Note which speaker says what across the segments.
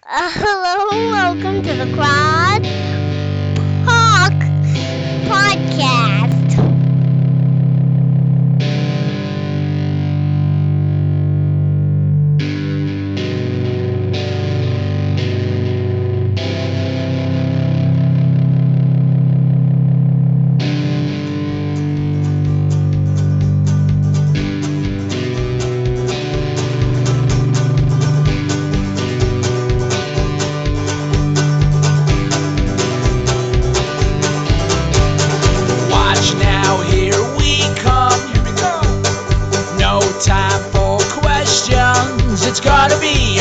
Speaker 1: Hello, welcome to the Crackpot Podcast.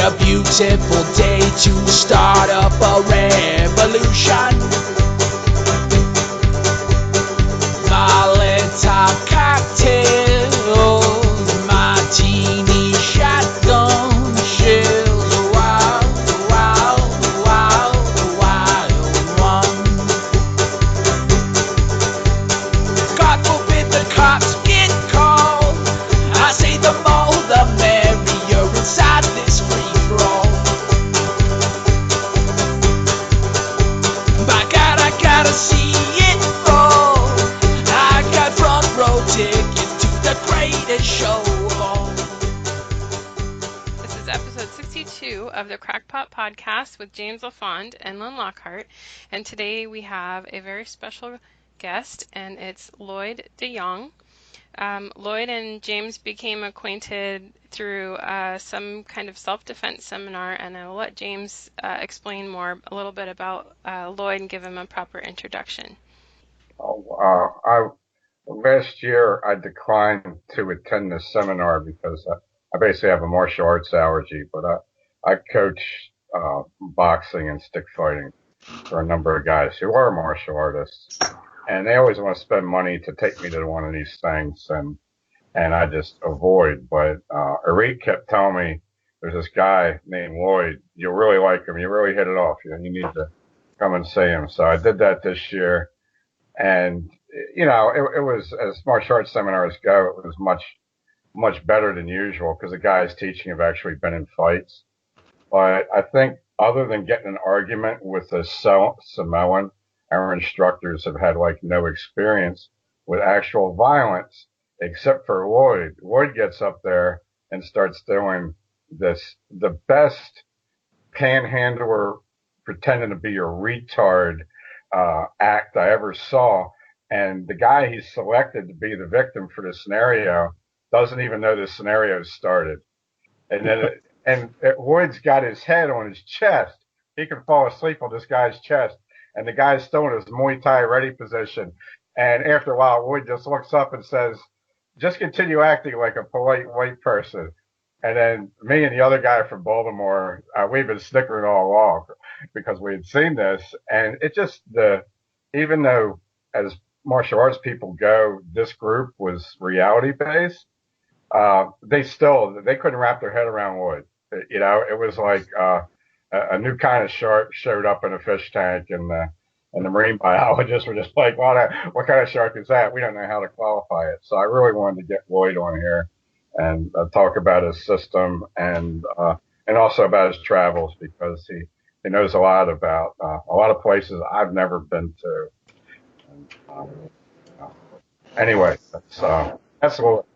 Speaker 2: A beautiful day to start up a revolution. Molotov cocktails, martini shotgun shells. Wild, wild, wild, wild one. God forbid the cops get called. I say the more the merrier inside this free. Gotta see it all. I got front row tickets to the greatest show of all.
Speaker 3: This is episode 62 of the Crackpot Podcast with James LaFond and Lynn Lockhart. And today we have a very special guest, and it's Lloyd De Jongh. Lloyd and James became acquainted through some kind of self-defense seminar, and I'll let James explain a little bit about Lloyd and give him a proper introduction.
Speaker 4: Last year I declined to attend this seminar because I basically have a martial arts allergy, but I coach boxing and stick fighting for a number of guys who are martial artists. And they always want to spend money to take me to one of these things, and I just avoid. But Arik kept telling me there's this guy named Lloyd. You'll really like him. You really hit it off. You need to come and see him. So I did that this year, and it was, as martial arts seminars go, it was much better than usual because the guys teaching have actually been in fights. But I think other than getting an argument with a Samoan, our instructors have had no experience with actual violence, except for Lloyd. Lloyd gets up there and starts doing the best panhandler pretending to be a retard act I ever saw. And the guy he selected to be the victim for the scenario doesn't even know the scenario started. And then Lloyd's got his head on his chest. He can fall asleep on this guy's chest. And the guy's still in his Muay Thai ready position. And after a while, Lloyd just looks up and says, just continue acting like a polite white person. And then me and the other guy from Baltimore, we've been snickering all along because we had seen this. And it just, even though as martial arts people go, this group was reality based, they couldn't wrap their head around Lloyd. It was like, a new kind of shark showed up in a fish tank, and the marine biologists were just like, well, what kind of shark is that? We don't know how to qualify it. So I really wanted to get Lloyd on here and talk about his system and also about his travels, because he knows a lot about a lot of places I've never been to. And, anyway, that's a little.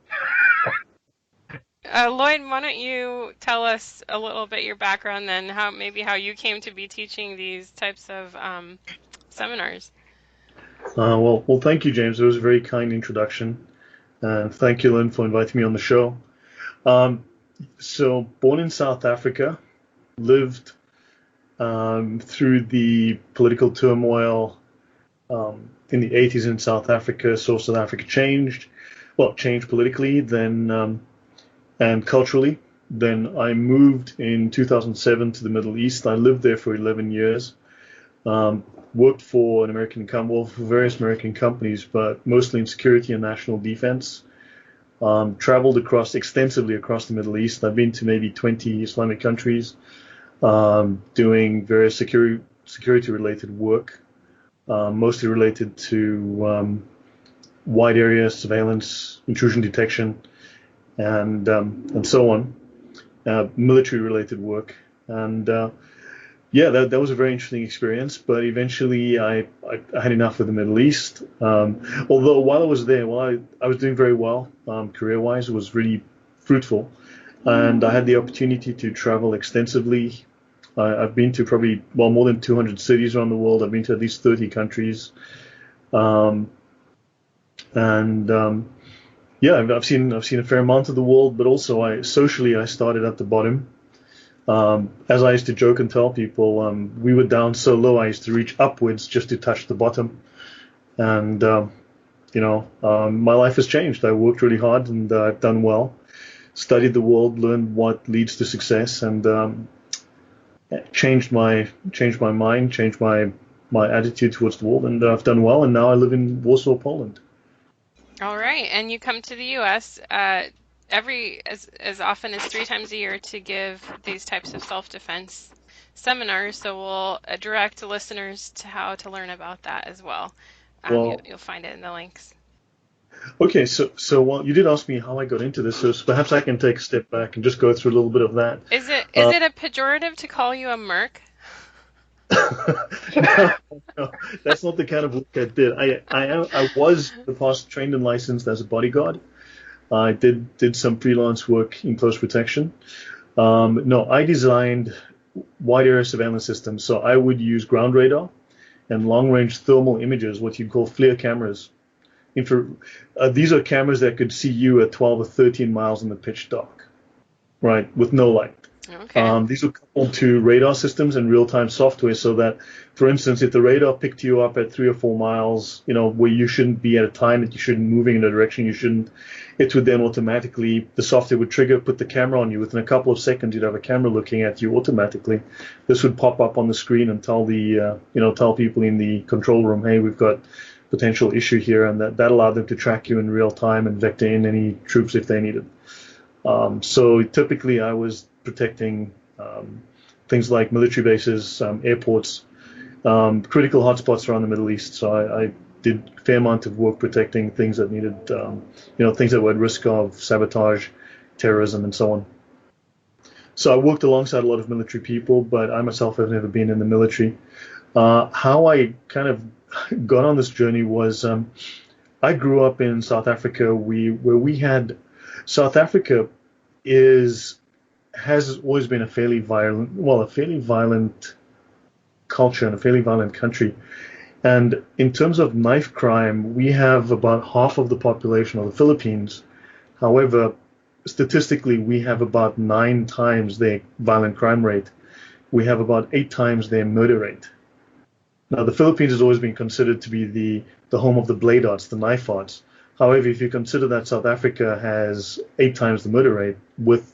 Speaker 3: Lloyd, why don't you tell us a little bit your background, then how you came to be teaching these types of seminars.
Speaker 5: Well, thank you, James. It was a very kind introduction, and thank you, Lynn, for inviting me on the show. So, born in South Africa, lived through the political turmoil in the 80s in South Africa. So South Africa changed politically, then. And culturally. Then I moved in 2007 to the Middle East. I lived there for 11 years. Worked for for various American companies, but mostly in security and national defense. Traveled extensively across the Middle East. I've been to maybe 20 Islamic countries, doing various security-related work, mostly related to wide area surveillance, intrusion detection, and so on, military-related work. And yeah, that was a very interesting experience. But eventually, I had enough of the Middle East. Although while I was there, I was doing very well career-wise, it was really fruitful, and I had the opportunity to travel extensively. I've been to probably more than 200 cities around the world. I've been to at least 30 countries, um, and yeah, I've seen a fair amount of the world. But also, I started at the bottom. As I used to joke and tell people, we were down so low, I used to reach upwards just to touch the bottom. And, my life has changed. I worked really hard and I've done well, studied the world, learned what leads to success, and changed my mind, changed my attitude towards the world. And I've done well. And now I live in Warsaw, Poland.
Speaker 3: All right, and you come to the U.S. As often as 3 times a year to give these types of self-defense seminars. So we'll direct listeners to how to learn about that as well. You'll find it in the links.
Speaker 5: Okay, so well, you did ask me how I got into this, so perhaps I can take a step back and just go through a little bit of that.
Speaker 3: Is it a pejorative to call you a merc?
Speaker 5: No, that's not the kind of work I did. I was in the past trained and licensed as a bodyguard. I did some freelance work in close protection. No, I designed wide area surveillance systems. So I would use ground radar and long range thermal images, what you'd call FLIR cameras. These are cameras that could see you at 12 or 13 miles in the pitch dark, right, with no light.
Speaker 3: Okay.
Speaker 5: These were coupled to radar systems and real-time software so that, for instance, if the radar picked you up at 3 or 4 miles, where you shouldn't be at a time that you shouldn't be moving in a direction you shouldn't, it would then automatically, the software would trigger, put the camera on you. Within a couple of seconds, you'd have a camera looking at you automatically. This would pop up on the screen and tell tell people in the control room, hey, we've got potential issue here, and that allowed them to track you in real time and vector in any troops if they needed. So typically I was protecting things like military bases, airports, critical hotspots around the Middle East. So I did a fair amount of work protecting things that needed, things that were at risk of sabotage, terrorism, and so on. So I worked alongside a lot of military people, but I myself have never been in the military. How I kind of got on this journey was I grew up in South Africa, South Africa has always been a fairly violent culture and a fairly violent country. And in terms of knife crime, we have about half of the population of the Philippines. However, statistically, we have about 9 times their violent crime rate. We have about 8 times their murder rate. Now, the Philippines has always been considered to be the home of the blade arts, the knife arts. However, if you consider that South Africa has 8 times the murder rate, with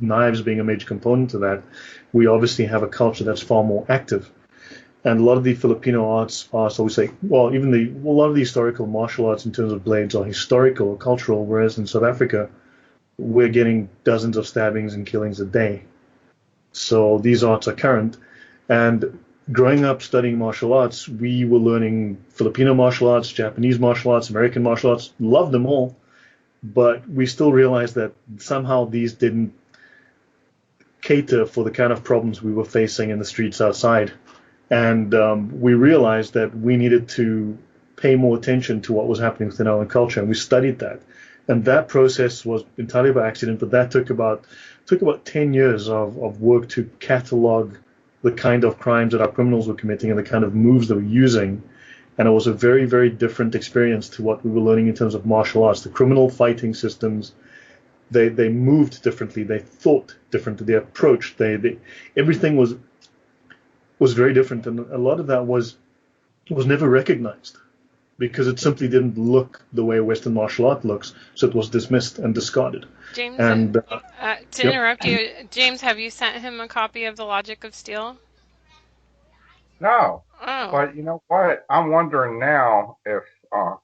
Speaker 5: knives being a major component to that, we obviously have a culture that's far more active. And a lot of the Filipino arts are, so we say, a lot of the historical martial arts in terms of blades are historical or cultural, whereas in South Africa, we're getting dozens of stabbings and killings a day. So these arts are current. And growing up studying martial arts, we were learning Filipino martial arts, Japanese martial arts, American martial arts, loved them all, but we still realized that somehow these didn't cater for the kind of problems we were facing in the streets outside. And we realized that we needed to pay more attention to what was happening within our own culture, and we studied that. And that process was entirely by accident, but that took about 10 years of work to catalog the kind of crimes that our criminals were committing and the kind of moves they were using. And it was a very, very different experience to what we were learning in terms of martial arts. The criminal fighting systems, they moved differently, they thought differently, they approached, everything was very different. And a lot of that was never recognized because it simply didn't look the way Western martial art looks. So it was dismissed and discarded.
Speaker 3: James,
Speaker 5: And
Speaker 3: to interrupt you, James, have you sent him a copy of The Logic of Steel?
Speaker 4: No,
Speaker 3: Oh.
Speaker 4: but you know what? I'm wondering now if I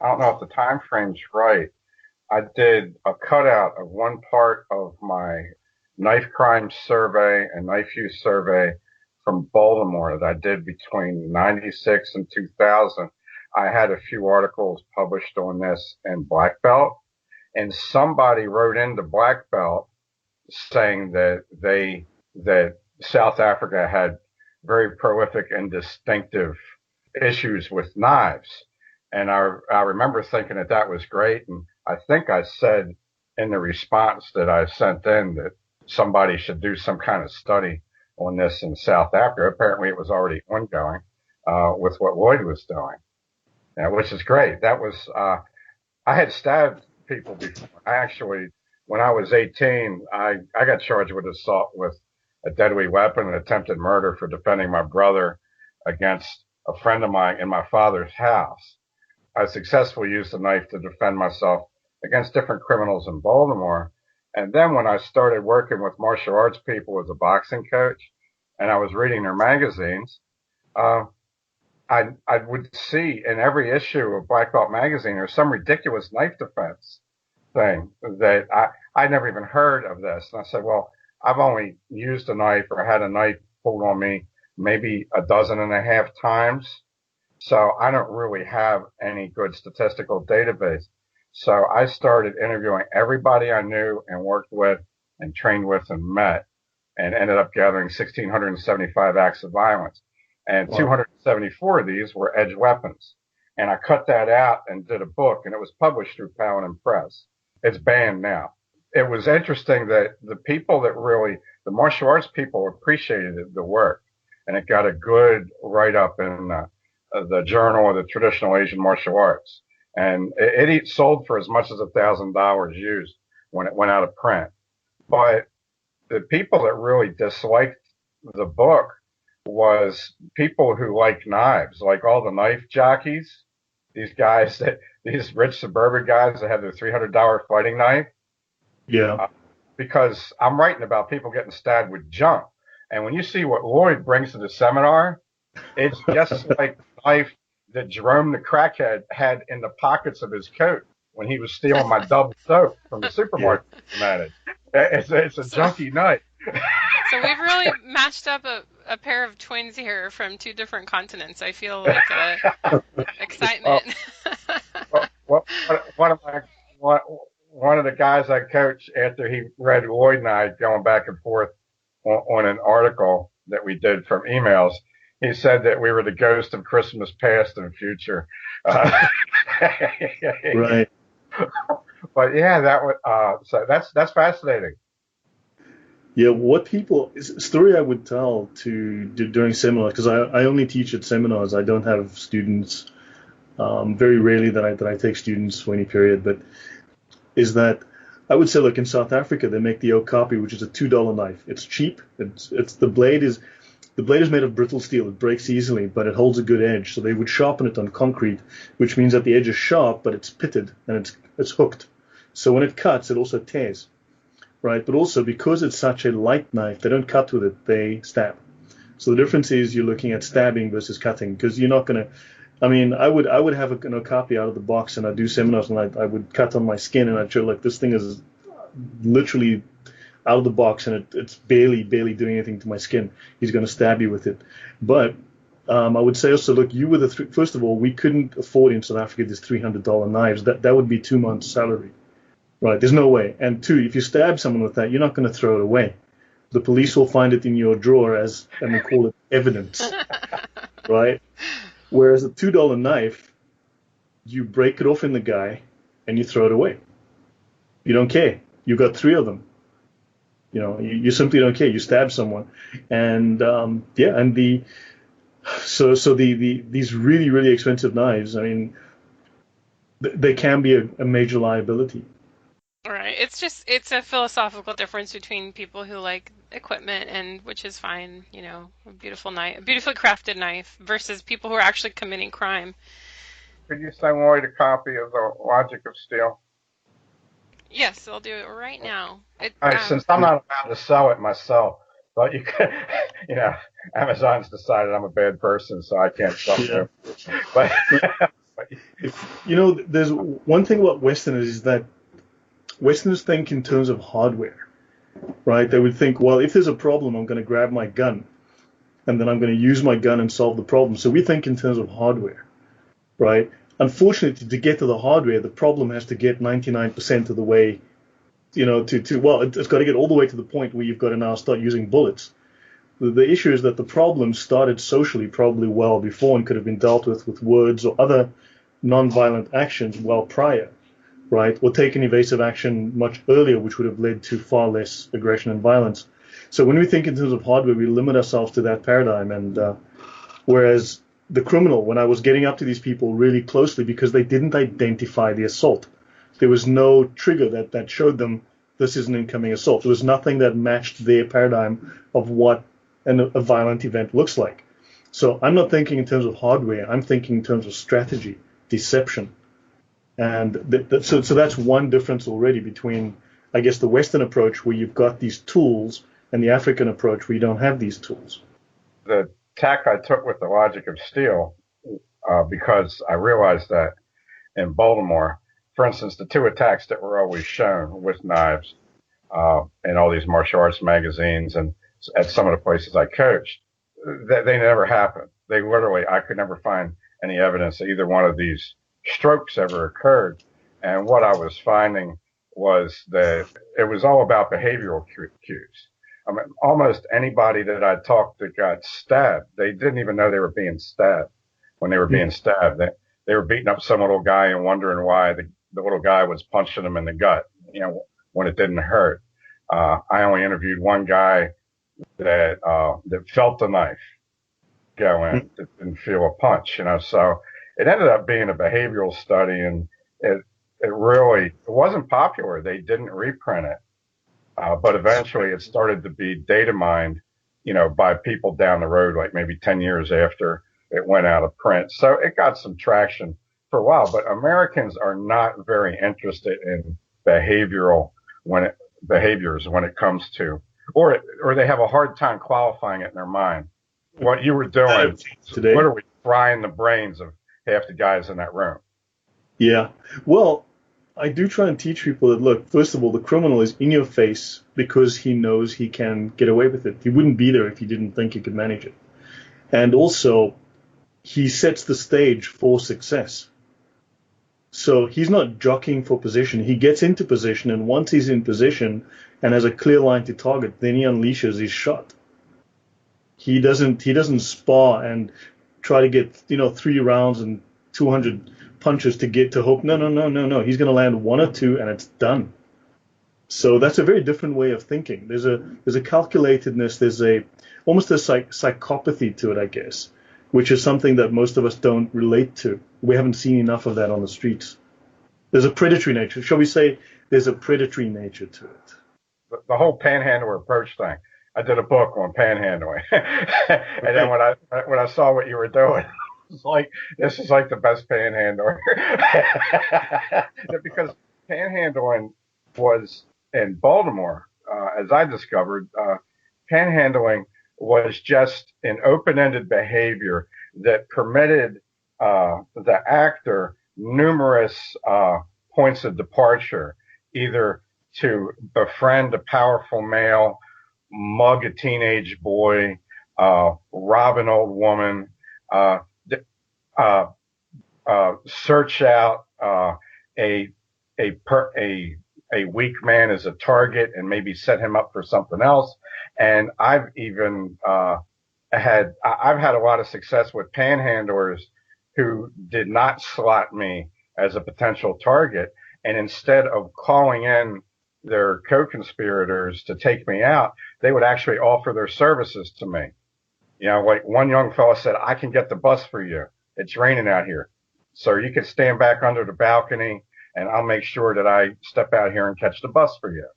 Speaker 4: don't know if the time frame's right. I did a cutout of one part of my knife crime survey and knife use survey from Baltimore that I did between 96 and 2000. I had a few articles published on this in Black Belt, and somebody wrote into Black Belt saying that South Africa had very prolific and distinctive issues with knives. And I remember thinking that that was great. And I think I said in the response that I sent in that somebody should do some kind of study on this in South Africa. Apparently it was already ongoing, with what Lloyd was doing, which is great. That was, I had stabbed people before. I actually, when I was 18, I got charged with assault with a deadly weapon and attempted murder for defending my brother against a friend of mine in my father's house. I successfully used a knife to defend myself against different criminals in Baltimore. And then when I started working with martial arts people as a boxing coach, and I was reading their magazines, I would see in every issue of Black Belt magazine there's some ridiculous knife defense thing that I never even heard of this. And I said, well, I've only used a knife or had a knife pulled on me maybe 12.5 times. So I don't really have any good statistical database. So I started interviewing everybody I knew and worked with and trained with and met, and ended up gathering 1,675 acts of violence. And wow. 274 of these were edge weapons. And I cut that out and did a book, and it was published through Paladin Press. It's banned now. It was interesting that the people that really, the martial arts people appreciated the work, and it got a good write-up in the Journal of the Traditional Asian Martial Arts. And it sold for as much as $1,000 used when it went out of print. But the people that really disliked the book was people who like knives, like all the knife jockeys, these rich suburban guys that have their $300 fighting knife.
Speaker 5: Yeah.
Speaker 4: Because I'm writing about people getting stabbed with junk. And when you see what Lloyd brings to the seminar, it's just like the knife that Jerome the crackhead had in the pockets of his coat when he was stealing my double soap from the supermarket. It's a junky knife.
Speaker 3: So we've really matched up a pair of twins here from two different continents. I feel like excitement.
Speaker 4: One of the guys I coached, after he read Lloyd and I going back and forth on an article that we did from emails, he said that we were the ghost of Christmas past and future.
Speaker 5: Right.
Speaker 4: But yeah, so that's fascinating.
Speaker 5: Yeah, story I would tell during seminars, because I only teach at seminars. I don't have students. Very rarely that I take students for any period, but is that I would say, look, in South Africa they make the okapi, which is a $2 knife. It's cheap. The blade is made of brittle steel. It breaks easily, but it holds a good edge. So they would sharpen it on concrete, which means that the edge is sharp, but it's pitted and it's hooked. So when it cuts, it also tears, right? But also because it's such a light knife, they don't cut with it, they stab. So the difference is you're looking at stabbing versus cutting, because you're not going to, I would have an okapi out of the box, and I'd do seminars, and I would cut on my skin, and I'd show, like, this thing is literally out of the box, and it's barely doing anything to my skin. He's going to stab you with it. But I would say also, look, you were first of all, we couldn't afford in South Africa these $300 knives. That would be 2 months' salary, right? There's no way. And two, if you stab someone with that, you're not going to throw it away. The police will find it in your drawer and they call it evidence, right? Whereas a $2 knife, you break it off in the guy and you throw it away. You don't care. You got 3 of them. You simply don't care. You stab someone, and these really, really expensive knives, they can be a major liability.
Speaker 3: Right. It's a philosophical difference between people who like equipment, and which is fine, a beautiful knife, a beautifully crafted knife, versus people who are actually committing crime.
Speaker 4: Could you send Lloyd a copy of The Logic of Steel?
Speaker 3: Yes, I'll do it right now.
Speaker 4: All right, since I'm not allowed to sell it myself, but you could, Amazon's decided I'm a bad person, so I can't sell it. But
Speaker 5: there's one thing about Westerners is that Westerners think in terms of hardware, right? They would think, well, if there's a problem, I'm going to grab my gun, and then I'm going to use my gun and solve the problem. So we think in terms of hardware, right? Unfortunately, to get to the hardware, the problem has to get 99% of the way, it's got to get all the way to the point where you've got to now start using bullets. The issue is that the problem started socially probably well before and could have been dealt with words or other non-violent actions well prior, right? Or taken evasive action much earlier, which would have led to far less aggression and violence. So when we think in terms of hardware, we limit ourselves to that paradigm. And whereas the criminal, when I was getting up to these people really closely because they didn't identify the assault, there was no trigger that showed them this is an incoming assault. There was nothing that matched their paradigm of what a violent event looks like. So I'm not thinking in terms of hardware. I'm thinking in terms of strategy, deception. And so that's one difference already between, I guess, the Western approach where you've got these tools and the African approach where you don't have these tools.
Speaker 4: The tack I took with the logic of steel, because I realized that in Baltimore, for instance, the two attacks that were always shown with knives in all these martial arts magazines and at some of the places I coached, they never happened. They literally, I could never find any evidence that either one of these strokes ever occurred. And what I was finding was that it was all about behavioral cues. I mean, almost anybody that I talked that got stabbed, they didn't even know they were being stabbed when they were being stabbed. They were beating up some little guy and wondering why the little guy was punching them in the gut, when it didn't hurt. I only interviewed one guy that felt the knife go in, that didn't feel a punch, so it ended up being a behavioral study, and it wasn't popular. They didn't reprint it. But eventually it started to be data mined, by people down the road, like maybe 10 years after it went out of print. So it got some traction for a while, but Americans are not very interested in behaviors when it comes to, or they have a hard time qualifying it in their mind. What you were doing today, what are we frying the brains of half the guys in that room?
Speaker 5: Yeah. Well, I do try and teach people that, look, first of all, the criminal is in your face because he knows he can get away with it. He wouldn't be there if he didn't think he could manage it. And also, he sets the stage for success. So he's not jockeying for position. He gets into position, and once he's in position and has a clear line to target, then he unleashes his shot. He doesn't spar and try to get 3 rounds and 200 punches to get to hope. No. He's going to land 1 or 2 and it's done. So that's a very different way of thinking. There's a calculatedness. There's almost a psychopathy to it, I guess, which is something that most of us don't relate to. We haven't seen enough of that on the streets. There's a predatory nature. Shall we say there's a predatory nature to it?
Speaker 4: The whole panhandler approach thing. I did a book on panhandling. And then when I saw what you were doing, it's like, this is like the best panhandler. Because panhandling was in Baltimore, as I discovered, panhandling was just an open-ended behavior that permitted the actor numerous points of departure, either to befriend a powerful male, mug a teenage boy, rob an old woman, search out a weak man as a target and maybe set him up for something else. And I've even had a lot of success with panhandlers who did not slot me as a potential target, and instead of calling in their co-conspirators to take me out, they would actually offer their services to me. Like one young fellow said, "I can get the bus for you. It's raining out here, so you can stand back under the balcony and I'll make sure that I step out here and catch the bus for you."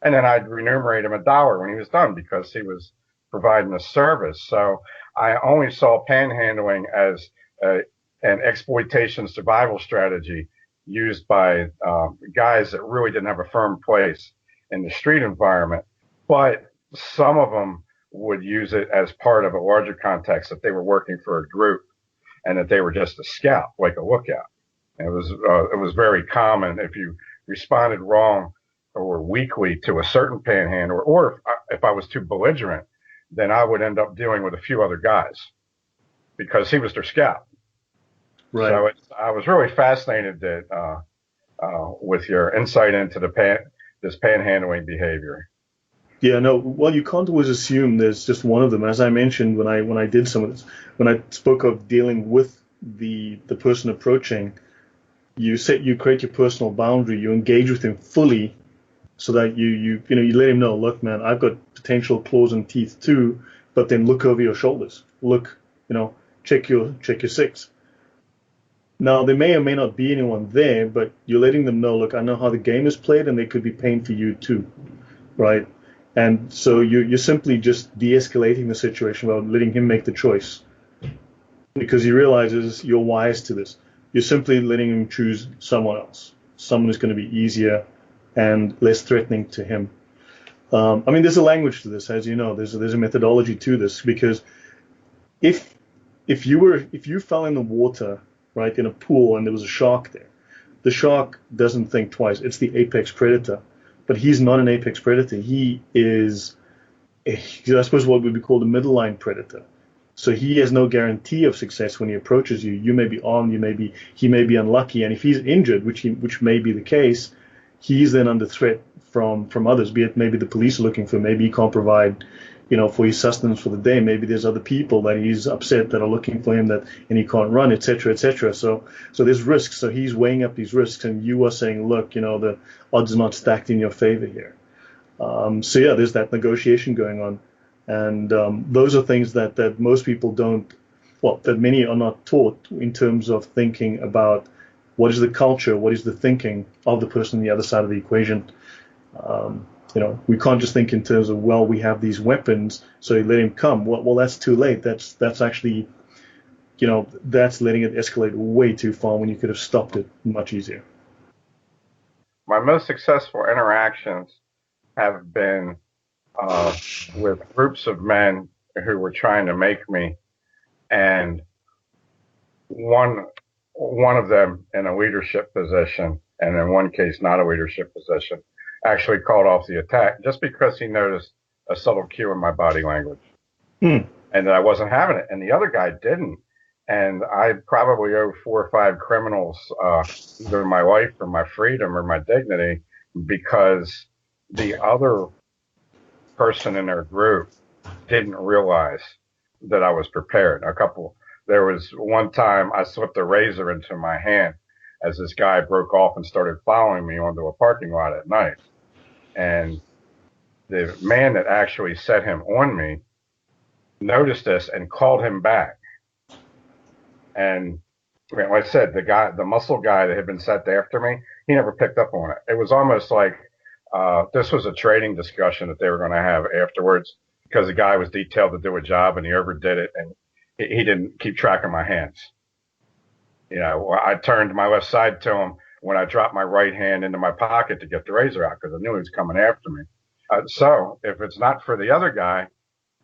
Speaker 4: And then I'd remunerate him $1 when he was done because he was providing a service. So I only saw panhandling as an exploitation survival strategy used by guys that really didn't have a firm place in the street environment. But some of them would use it as part of a larger context, that they were working for a group and that they were just a scout, like a lookout. And it was very common if you responded wrong or weakly to a certain panhandler, or if I was too belligerent, then I would end up dealing with a few other guys because he was their scout. Right. So I was really fascinated with your insight into this panhandling behavior.
Speaker 5: Yeah, no. Well, you can't always assume there's just one of them. As I mentioned when I did some of this, when I spoke of dealing with the person approaching, you create your personal boundary, you engage with him fully, so that you let him know, look, man, I've got potential claws and teeth too, but then look over your shoulders, look, check your six. Now there may or may not be anyone there, but you're letting them know, look, I know how the game is played, and there could be pain for you too, right? And so you're simply just de-escalating the situation while letting him make the choice, because he realizes you're wise to this. You're simply letting him choose someone else, someone who's going to be easier and less threatening to him. I mean, there's a language to this, as you know. There's a methodology to this, because if you fell in the water, right, in a pool, and there was a shark there, the shark doesn't think twice. It's the apex predator, but he's not an apex predator. He is, I suppose, what would be called a middle line predator. So he has no guarantee of success when he approaches you. You may be armed, he may be unlucky, and if he's injured, which may be the case, he's then under threat from others. Be it maybe the police are looking for him, maybe he can't provide, for his sustenance for the day. Maybe there's other people that he's upset that are looking for him and he can't run, etc., etc. So there's risks. So he's weighing up these risks, and you are saying, look, the odds are not stacked in your favor here. So yeah, there's that negotiation going on. And those are things that most people don't, that many are not taught in terms of thinking about what is the culture, what is the thinking of the person on the other side of the equation. We can't just think in terms of, well, we have these weapons, so you let him come. Well, that's too late. That's actually, that's letting it escalate way too far when you could have stopped it much easier.
Speaker 4: My most successful interactions have been with groups of men who were trying to make me, and one of them in a leadership position, and in one case not a leadership position, actually called off the attack just because he noticed a subtle cue in my body language, and that I wasn't having it, and the other guy didn't. And I probably owe 4 or 5 criminals either my life or my freedom or my dignity, because the other person in their group didn't realize that I was prepared. There was one time I slipped a razor into my hand as this guy broke off and started following me onto a parking lot at night. And the man that actually set him on me noticed this and called him back. And like I said, the muscle guy that had been set after me, he never picked up on it. It was almost like this was a trading discussion that they were going to have afterwards, because the guy was detailed to do a job and he overdid it, and he didn't keep track of my hands. I turned my left side to him when I dropped my right hand into my pocket to get the razor out, because I knew he was coming after me. So if it's not for the other guy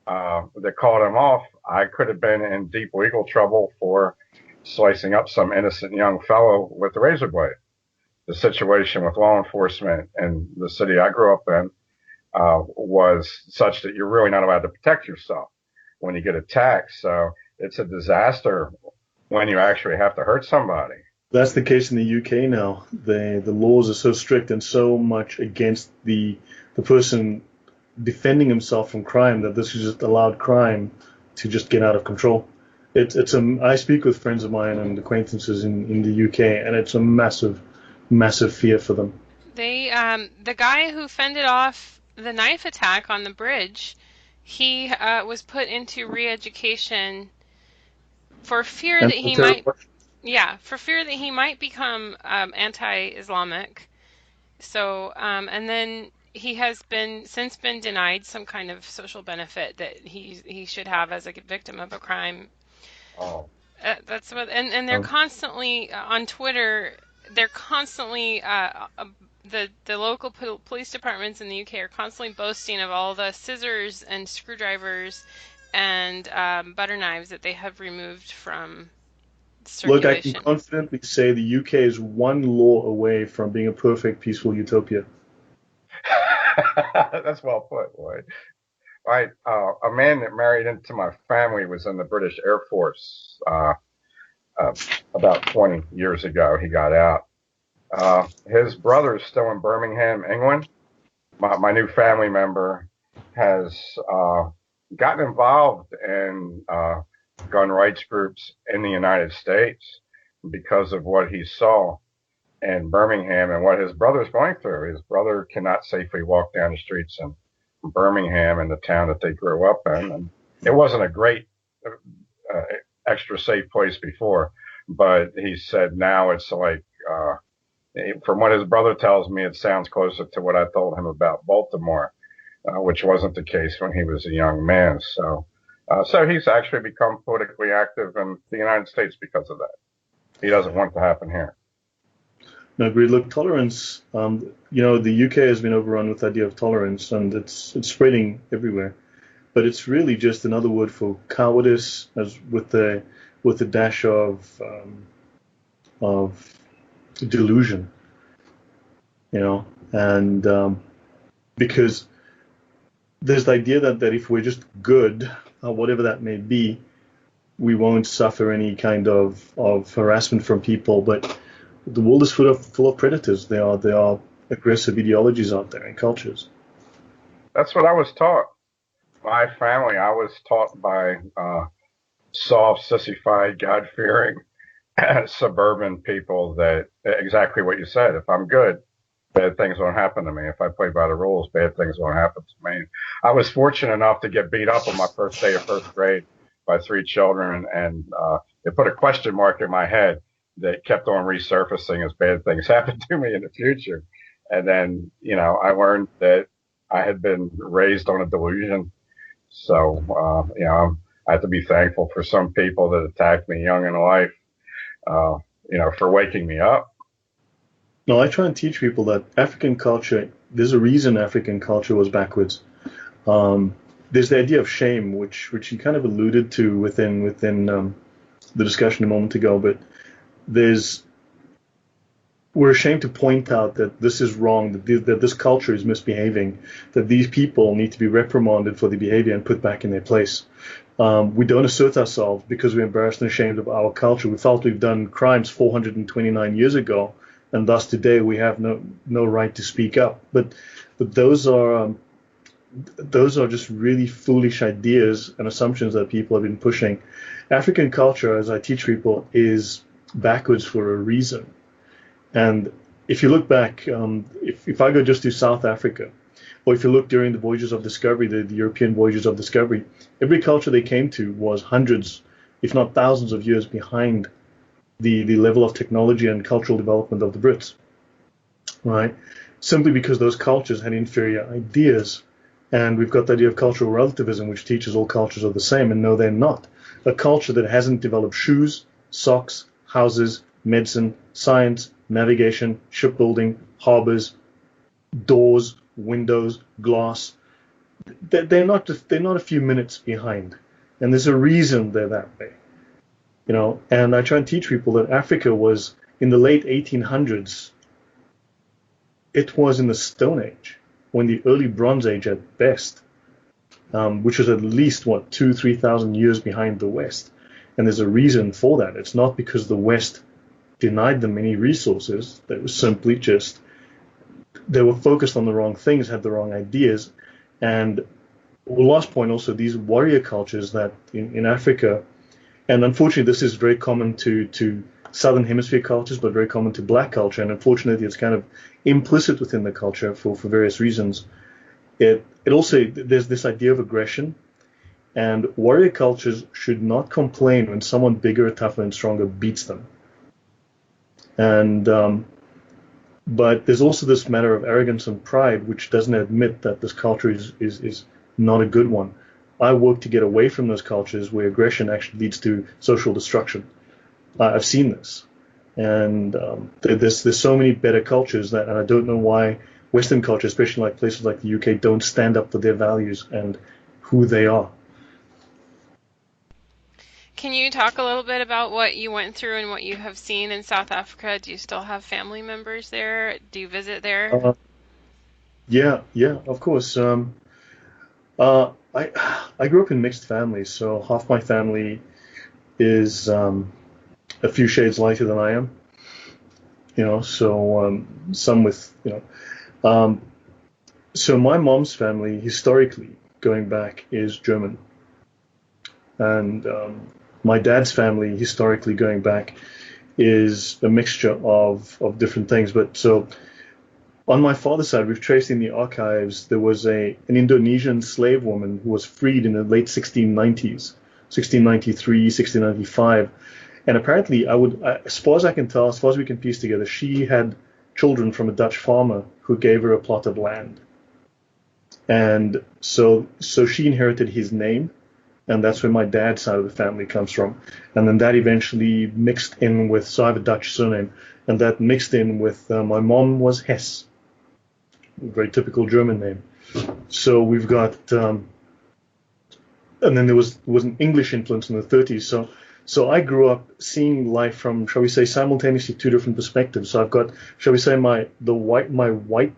Speaker 4: that called him off, I could have been in deep legal trouble for slicing up some innocent young fellow with a razor blade. The situation with law enforcement in the city I grew up in was such that you're really not allowed to protect yourself when you get attacked. So it's a disaster when you actually have to hurt somebody.
Speaker 5: That's the case in the UK now. The laws are so strict and so much against the person defending himself from crime that this is just allowed crime to just get out of control. I speak with friends of mine and acquaintances in the UK, and it's a massive fear for them.
Speaker 3: The guy who fended off the knife attack on the bridge, he was put into re-education for fear that he might, for fear that he might become anti-Islamic. So, and then he has since been denied some kind of social benefit that he should have as a victim of a crime.
Speaker 4: Oh.
Speaker 3: That's what, and they're constantly on Twitter. They're constantly the local police departments in the UK are constantly boasting of all the scissors and screwdrivers and butter knives that they have removed from circulation.
Speaker 5: Look, I can confidently say the UK is one law away from being a perfect, peaceful utopia.
Speaker 4: That's well put, Lloyd. Right, a man that married into my family was in the British Air Force about 20 years ago. He got out. His brother is still in Birmingham, England. My new family member has gotten involved in gun rights groups in the United States because of what he saw in Birmingham and what his brother's going through. His brother cannot safely walk down the streets in Birmingham, in the town that they grew up in. And it wasn't a great uh, extra safe place before, but he said now it's like, from what his brother tells me, it sounds closer to what I told him about Baltimore, which wasn't the case when he was a young man. So he's actually become politically active in the United States because of that. He doesn't want it to happen here.
Speaker 5: No, agreed. Look, tolerance. The UK has been overrun with the idea of tolerance, and it's spreading everywhere. But it's really just another word for cowardice, as with the dash of delusion. And because there's the idea that if we're just good, whatever that may be, we won't suffer any kind of harassment from people. But the world is full of predators. There are aggressive ideologies out there and cultures.
Speaker 4: That's what I was taught. My family, I was taught by soft, sissified, God-fearing suburban people that exactly what you said. If I'm good, bad things won't happen to me. If I play by the rules, bad things won't happen to me. I was fortunate enough to get beat up on my first day of first grade by 3 children, and it put a question mark in my head that kept on resurfacing as bad things happened to me in the future. And then, I learned that I had been raised on a delusion. So, I have to be thankful for some people that attacked me young in life, for waking me up.
Speaker 5: No, I try and teach people that African culture, there's a reason African culture was backwards. There's the idea of shame, which you kind of alluded to within the discussion a moment ago, but we're ashamed to point out that this is wrong, that this culture is misbehaving, that these people need to be reprimanded for their behavior and put back in their place. We don't assert ourselves because we're embarrassed and ashamed of our culture. We felt we've done crimes 429 years ago, and thus today we have no right to speak up. But those are just really foolish ideas and assumptions that people have been pushing. African culture, as I teach people, is backwards for a reason. And if you look back, if I go just to South Africa, or if you look during the voyages of discovery, the European voyages of discovery, every culture they came to was hundreds, if not thousands of years behind the level of technology and cultural development of the Brits, right? Simply because those cultures had inferior ideas. And we've got the idea of cultural relativism, which teaches all cultures are the same, and no, they're not. A culture that hasn't developed shoes, socks, houses, medicine, science, navigation, shipbuilding, harbors, doors, windows, glass, they're not a few minutes behind. And there's a reason they're that way. And I try and teach people that Africa was, in the late 1800s, it was in the Stone Age, or in the early Bronze Age at best, which was at least, 2,000-3,000 years behind the West. And there's a reason for that. It's not because the West denied them any resources. That was simply just, they were focused on the wrong things, had the wrong ideas. And last point also, these warrior cultures that in Africa, and unfortunately this is very common to Southern Hemisphere cultures, but very common to black culture, and unfortunately it's kind of implicit within the culture for various reasons. It also, there's this idea of aggression, and warrior cultures should not complain when someone bigger, tougher, and stronger beats them. And but there's also this matter of arrogance and pride, which doesn't admit that this culture is not a good one. I work to get away from those cultures where aggression actually leads to social destruction. I've seen this, and there's so many better cultures that, and I don't know why Western culture, especially like places like the UK, don't stand up for their values and who they are.
Speaker 3: Can you talk a little bit about what you went through and what you have seen in South Africa? Do you still have family members there? Do you visit there?
Speaker 5: Yeah, of course. I grew up in mixed families, so half my family is a few shades lighter than I am. So some with So my mom's family, historically, going back, is German. And my dad's family, historically going back, is a mixture of different things. But so on my father's side, we've traced in the archives, there was an Indonesian slave woman who was freed in the late 1690s, 1693, 1695. And apparently, as far as I can tell, as far as we can piece together, she had children from a Dutch farmer who gave her a plot of land. And so she inherited his name, and that's where my dad's side of the family comes from. And then that eventually mixed in with, so I have a Dutch surname, and that mixed in with, my mom was Hess, a very typical German name. So we've got, and then there was an English influence in the 30s. So I grew up seeing life from, shall we say, simultaneously two different perspectives. So I've got, shall we say, my white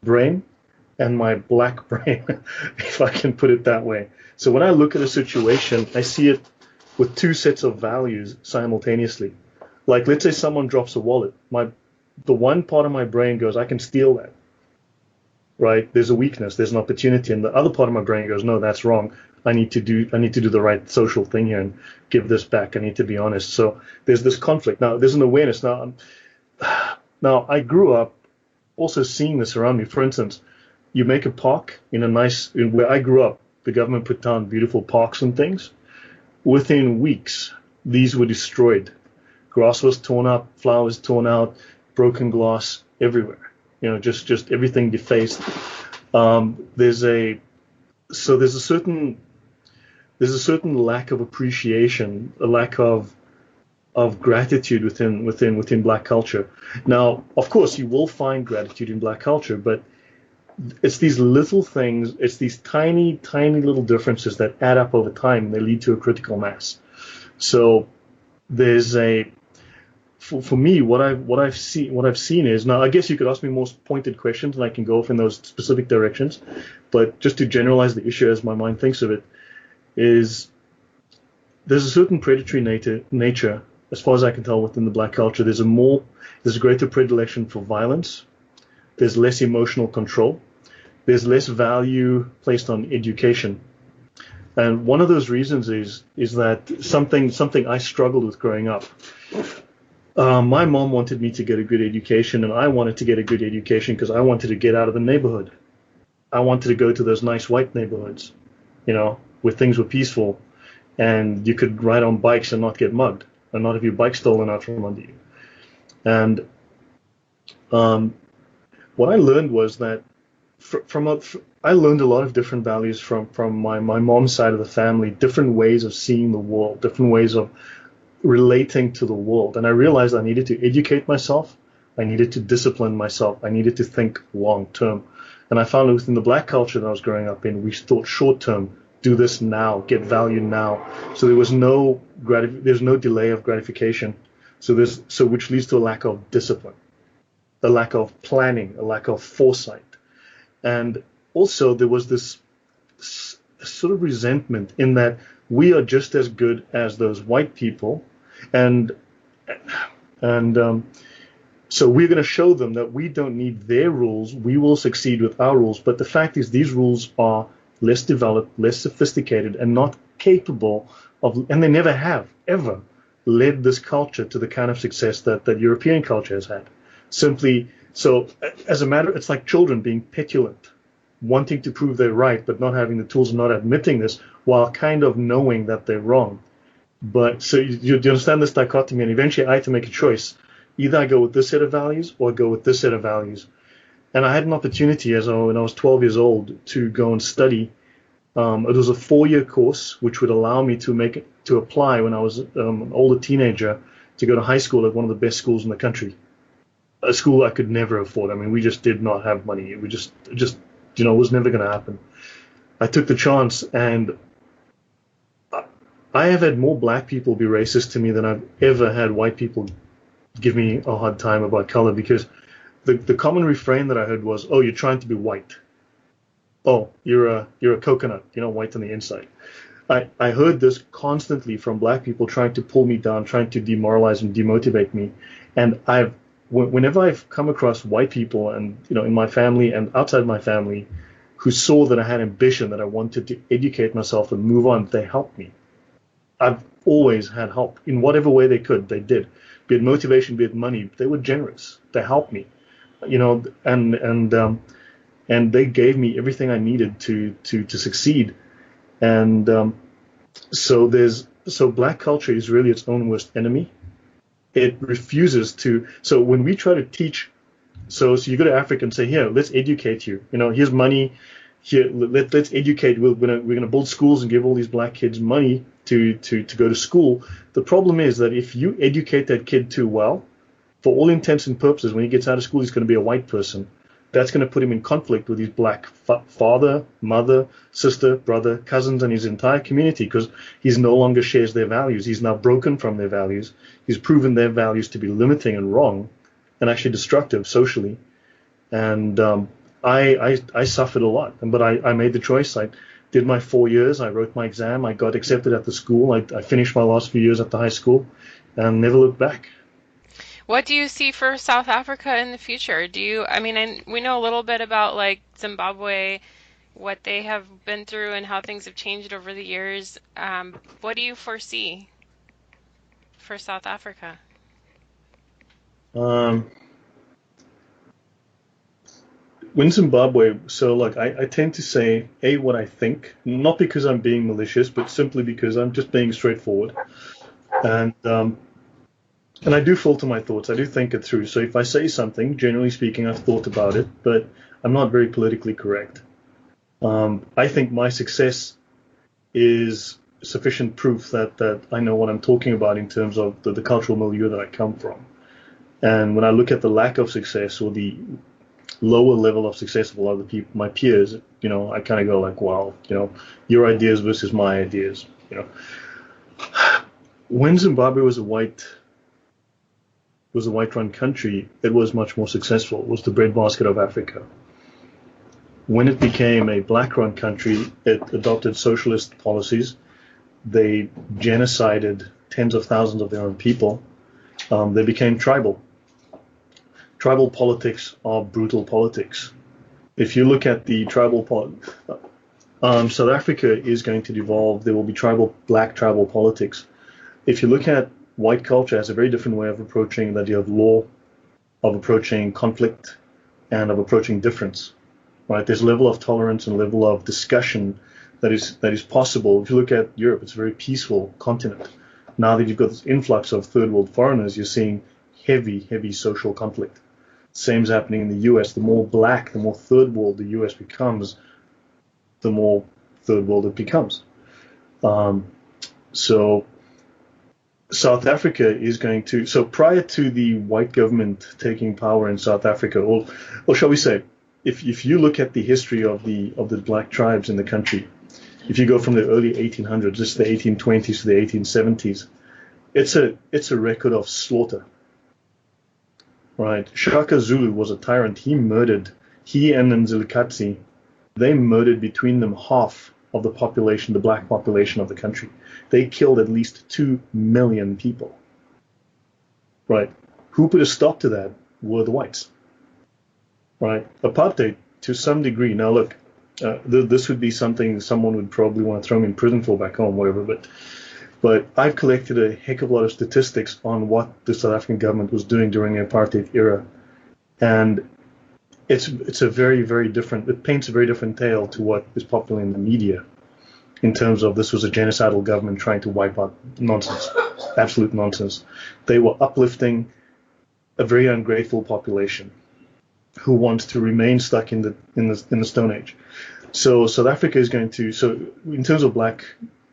Speaker 5: brain and my black brain, if I can put it that way. So when I look at a situation, I see it with two sets of values simultaneously. Like, let's say someone drops a wallet. The one part of my brain goes, I can steal that. Right? There's a weakness, there's an opportunity, and the other part of my brain goes, no, that's wrong. I need to do the right social thing here and give this back. I need to be honest. So there's this conflict. Now, there's an awareness. Now I grew up also seeing this around me. For instance, you make a park where I grew up, the government put down beautiful parks and things. Within weeks, these were destroyed. Grass was torn up, flowers torn out, broken glass everywhere. Just everything defaced. There's a certain lack of appreciation, a lack of gratitude within Black culture. Now, of course, you will find gratitude in Black culture, but it's these little things, it's these tiny little differences that add up over time, and they lead to a critical mass. So there's for me, what I've seen is, now I guess you could ask me more pointed questions and I can go off in those specific directions, but just to generalize the issue as my mind thinks of it, is there's a certain predatory nature, as far as I can tell, within the Black culture. There's a greater predilection for violence. There's less emotional control. There's less value placed on education. And one of those reasons is that something I struggled with growing up. My mom wanted me to get a good education, and I wanted to get a good education because I wanted to get out of the neighborhood. I wanted to go to those nice white neighborhoods, where things were peaceful, and you could ride on bikes and not get mugged, and not have your bike stolen out from under you. And what I learned was that I learned a lot of different values from my mom's side of the family, different ways of seeing the world, different ways of relating to the world. And I realized I needed to educate myself. I needed to discipline myself. I needed to think long term. And I found within the Black culture that I was growing up in, we thought short term, do this now, get value now. So there was there's no delay of gratification. So which leads to a lack of discipline, a lack of planning, a lack of foresight. And also there was this sort of resentment in that we are just as good as those white people, and so we're going to show them that we don't need their rules. We will succeed with our rules. But the fact is, these rules are less developed, less sophisticated, and not capable of, and they never have ever led this culture to the kind of success that European culture has had. Simply, so as a matter, it's like children being petulant, wanting to prove they're right, but not having the tools and not admitting this, while kind of knowing that they're wrong. But so you understand this dichotomy, and eventually I had to make a choice. Either I go with this set of values or I go with this set of values. And I had an opportunity when I was 12 years old to go and study. It was a 4-year course, which would allow me to apply when I was an older teenager to go to high school at one of the best schools in the country. A school I could never afford. I mean, we just did not have money. It just it was never going to happen. I took the chance, and I have had more black people be racist to me than I've ever had white people give me a hard time about color, because the common refrain that I heard was, "Oh, you're trying to be white. Oh, you're a coconut, white on the inside." I heard this constantly from black people trying to pull me down, trying to demoralize and demotivate me, and I've whenever I've come across white people, and in my family and outside my family, who saw that I had ambition, that I wanted to educate myself and move on, they helped me. I've always had help in whatever way they could. They did, be it motivation, be it money. They were generous. They helped me, and they gave me everything I needed to succeed. And so black culture is really its own worst enemy. It refuses to. So when we try to teach, so you go to Africa and say, here, let's educate you. Here's money. Here, let's educate. We're gonna build schools and give all these black kids money to go to school. The problem is that if you educate that kid too well, for all intents and purposes, when he gets out of school, he's going to be a white person. That's going to put him in conflict with his black father, mother, sister, brother, cousins, and his entire community, because he no longer shares their values. He's now broken from their values. He's proven their values to be limiting and wrong and actually destructive socially. And I suffered a lot, but I made the choice. I did my 4 years. I wrote my exam. I got accepted at the school. I finished my last few years at the high school and never looked back.
Speaker 3: What do you see for South Africa in the future? And we know a little bit about like Zimbabwe, what they have been through and how things have changed over the years. What do you foresee for South Africa?
Speaker 5: When Zimbabwe, so like I tend to say what I think, not because I'm being malicious, but simply because I'm just being straightforward. And I do filter my thoughts. I do think it through. So if I say something, generally speaking, I've thought about it, but I'm not very politically correct. I think my success is sufficient proof that I know what I'm talking about in terms of the cultural milieu that I come from. And when I look at the lack of success or the lower level of success of a lot of the people, my peers, I kind of go like, wow, your ideas versus my ideas. When Zimbabwe was a white-run country, it was much more successful. It was the breadbasket of Africa. When it became a black-run country, it adopted socialist policies. They genocided tens of thousands of their own people. They became tribal. Tribal politics are brutal politics. If you look at the South Africa is going to devolve. There will be black tribal politics. If you look at white culture, has a very different way of approaching the idea of law, of approaching conflict, and of approaching difference. Right? There's a level of tolerance and a level of discussion that is possible. If you look at Europe, it's a very peaceful continent. Now that you've got this influx of third world foreigners, you're seeing heavy social conflict. Same is happening in the US. The more black, the more third world the US becomes, the more third world it becomes. So South Africa is going to, so prior to the white government taking power in South Africa, or shall we say, if you look at the history of the black tribes in the country, if you go from the early 1800s, just the 1820s to the 1870s, it's a record of slaughter. Right? Shaka Zulu was a tyrant. He and Nzilikazi, they murdered between them half of the population, the black population of the country. They killed at least 2 million people. Right? Who put a stop to that were the whites. Right? Apartheid, to some degree. Now look, this would be something someone would probably want to throw me in prison for back home, whatever, but I've collected a heck of a lot of statistics on what the South African government was doing during the apartheid era. And it's a very, very different, it paints a very different tale to what is popular in the media in terms of this was a genocidal government trying to wipe out nonsense, absolute nonsense. They were uplifting a very ungrateful population who wants to remain stuck in the Stone Age. So South Africa is going to, so in terms of black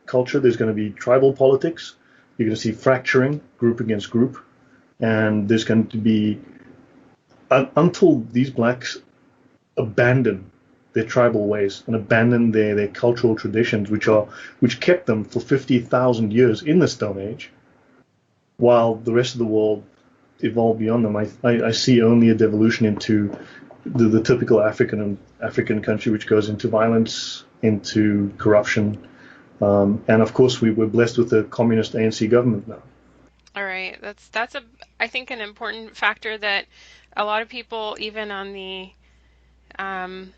Speaker 5: culture, there's going to be tribal politics. You're going to see fracturing, group against group, and there's going to be, until these blacks abandon their tribal ways and abandon their cultural traditions, which kept them for 50,000 years in the Stone Age, while the rest of the world evolved beyond them. I see only a devolution into the typical African country, which goes into violence, into corruption, and of course we're blessed with a communist ANC government now.
Speaker 3: All right. That's I think an important factor that a lot of people, even on the um,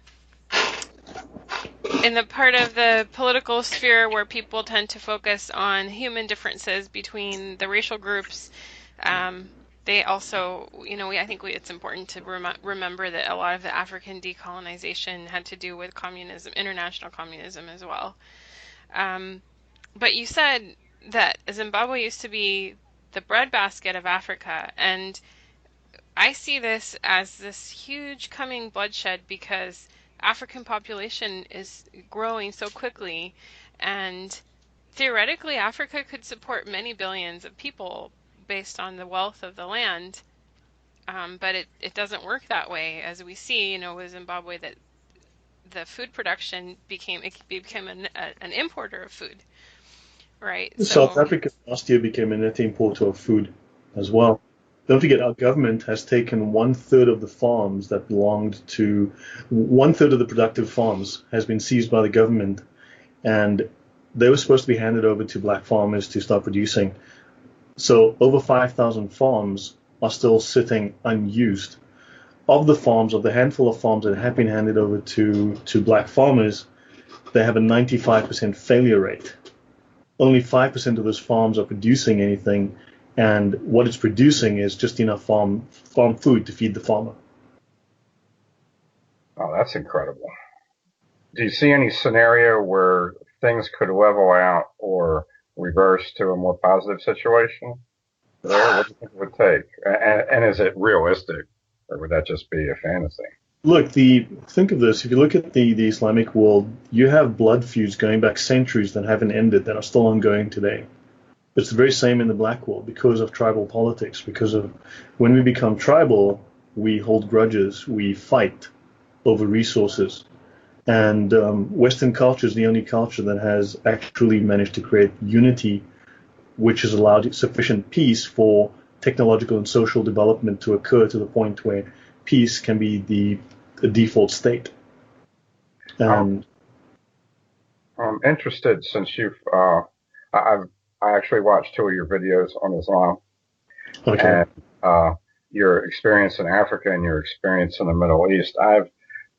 Speaker 3: in the part of the political sphere where people tend to focus on human differences between the racial groups, um, they also, I think it's important to remember that a lot of the African decolonization had to do with communism, international communism as well. But you said that Zimbabwe used to be the breadbasket of Africa, and I see this as this huge coming bloodshed because African population is growing so quickly, and theoretically Africa could support many billions of people based on the wealth of the land. But it doesn't work that way, as we see, with Zimbabwe, that the food production became an importer of food, right?
Speaker 5: South
Speaker 3: So
Speaker 5: Africa last year became a net importer of food as well. Don't forget, our government has taken one third of the farms that belonged to one third of the productive farms has been seized by the government, and they were supposed to be handed over to black farmers to start producing. So over 5,000 farms are still sitting unused. Of the handful of farms that have been handed over to black farmers, they have a 95% failure rate. Only 5% of those farms are producing anything, and what it's producing is just enough farm food to feed the farmer.
Speaker 4: Oh, that's incredible. Do you see any scenario where things could level out or reverse to a more positive situation there? What do you think it would take? And is it realistic, or would that just be a fantasy?
Speaker 5: Look, think of this. If you look at the Islamic world, you have blood feuds going back centuries that haven't ended, that are still ongoing today. It's the very same in the black world because of tribal politics, because of when we become tribal, we hold grudges, we fight over resources. And Western culture is the only culture that has actually managed to create unity, which has allowed sufficient peace for technological and social development to occur to the point where peace can be the default state.
Speaker 4: I'm interested, since I actually watched 2 of your videos on Islam,
Speaker 5: Okay.
Speaker 4: and your experience in Africa and your experience in the Middle East. I have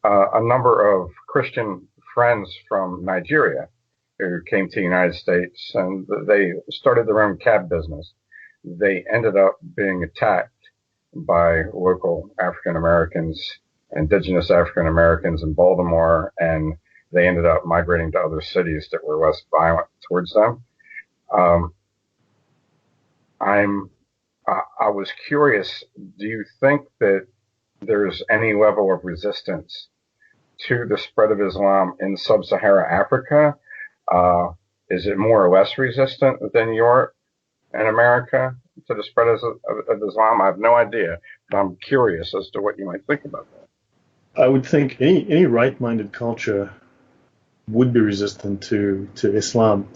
Speaker 4: a number of Christian friends from Nigeria who came to the United States, and they started their own cab business. They ended up being attacked by local African Americans, indigenous African Americans in Baltimore, and they ended up migrating to other cities that were less violent towards them. I was curious, do you think that there's any level of resistance to the spread of Islam in sub-Saharan Africa? Is it more or less resistant than Europe and America to the spread of Islam? I have no idea, but I'm curious as to what you might think about that.
Speaker 5: I would think any right-minded culture would be resistant to Islam.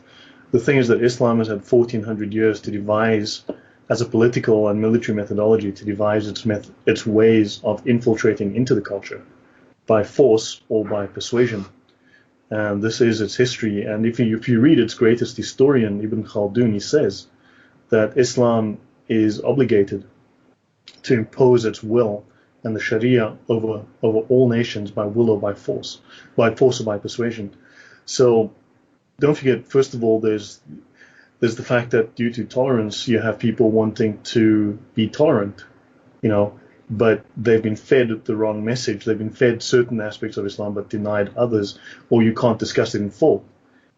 Speaker 5: The thing is that Islam has had 1,400 years to devise, as a political and military methodology, to devise its ways of infiltrating into the culture by force or by persuasion. And this is its history. And if you read its greatest historian, Ibn Khaldun, he says that Islam is obligated to impose its will and the Sharia over all nations by will or by force or by persuasion. So don't forget, first of all, there's the fact that due to tolerance, you have people wanting to be tolerant, but they've been fed the wrong message. They've been fed certain aspects of Islam but denied others, or you can't discuss it in full,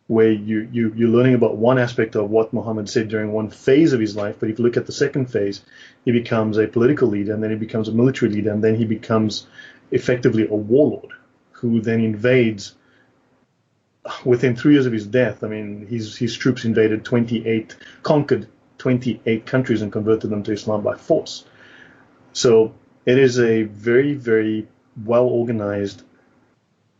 Speaker 5: where you're learning about one aspect of what Muhammad said during one phase of his life, but if you look at the second phase, he becomes a political leader, and then he becomes a military leader, and then he becomes effectively a warlord who then invades. Within 3 years of his death, I mean, his troops conquered 28 countries and converted them to Islam by force. So it is a very, very well-organized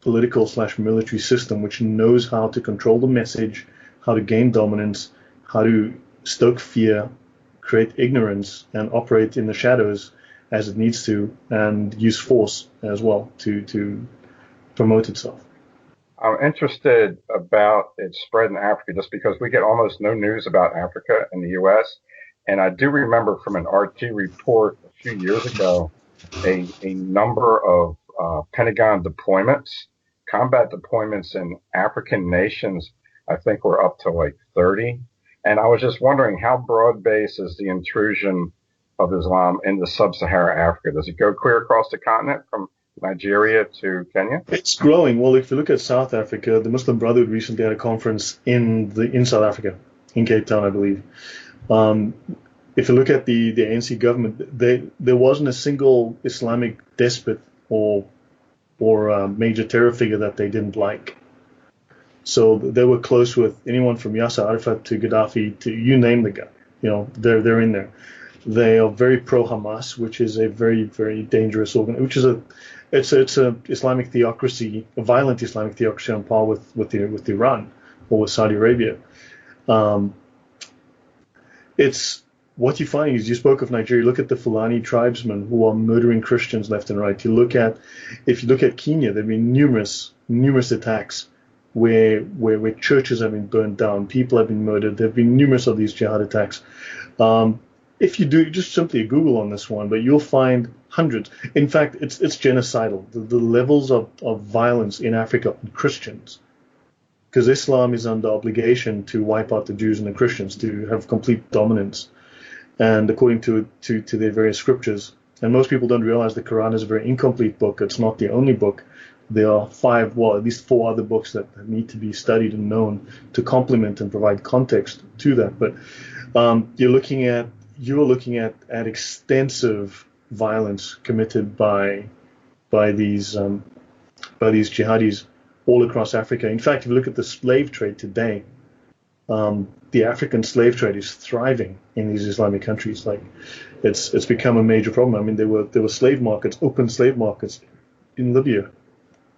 Speaker 5: political/military system which knows how to control the message, how to gain dominance, how to stoke fear, create ignorance, and operate in the shadows as it needs to, and use force as well to promote itself.
Speaker 4: I'm interested about its spread in Africa just because we get almost no news about Africa in the U.S. And I do remember from an RT report a few years ago, a number of Pentagon deployments, combat deployments in African nations, I think were up to like 30. And I was just wondering, how broad-based is the intrusion of Islam into sub-Saharan Africa? Does it go clear across the continent from Nigeria to Kenya?
Speaker 5: It's growing. Well, if you look at South Africa, the Muslim Brotherhood recently had a conference in South Africa, in Cape Town, I believe. If you look at the ANC government, there wasn't a single Islamic despot or major terror figure that they didn't like. So they were close with anyone from Yasser Arafat to Gaddafi to you name the guy. They're in there. They are very pro-Hamas, which is a very, very dangerous it's a Islamic theocracy, a violent Islamic theocracy on par with Iran or with Saudi Arabia. It's what you find is, you spoke of Nigeria. Look at the Fulani tribesmen who are murdering Christians left and right. If you look at Kenya, there have been numerous attacks where churches have been burned down, people have been murdered. There have been numerous of these jihad attacks. If you do just simply a Google on this one, but you'll find hundreds. In fact, it's genocidal. The levels of violence in Africa on Christians, because Islam is under obligation to wipe out the Jews and the Christians, to have complete dominance, and according to their various scriptures. And most people don't realize the Quran is a very incomplete book. It's not the only book. There are at least 4 other books that need to be studied and known to complement and provide context to that. But you're looking at extensive violence committed by these jihadis all across Africa. In fact, if you look at the slave trade today, the African slave trade is thriving in these Islamic countries. Like, it's become a major problem. I mean, there were slave markets, open slave markets in Libya.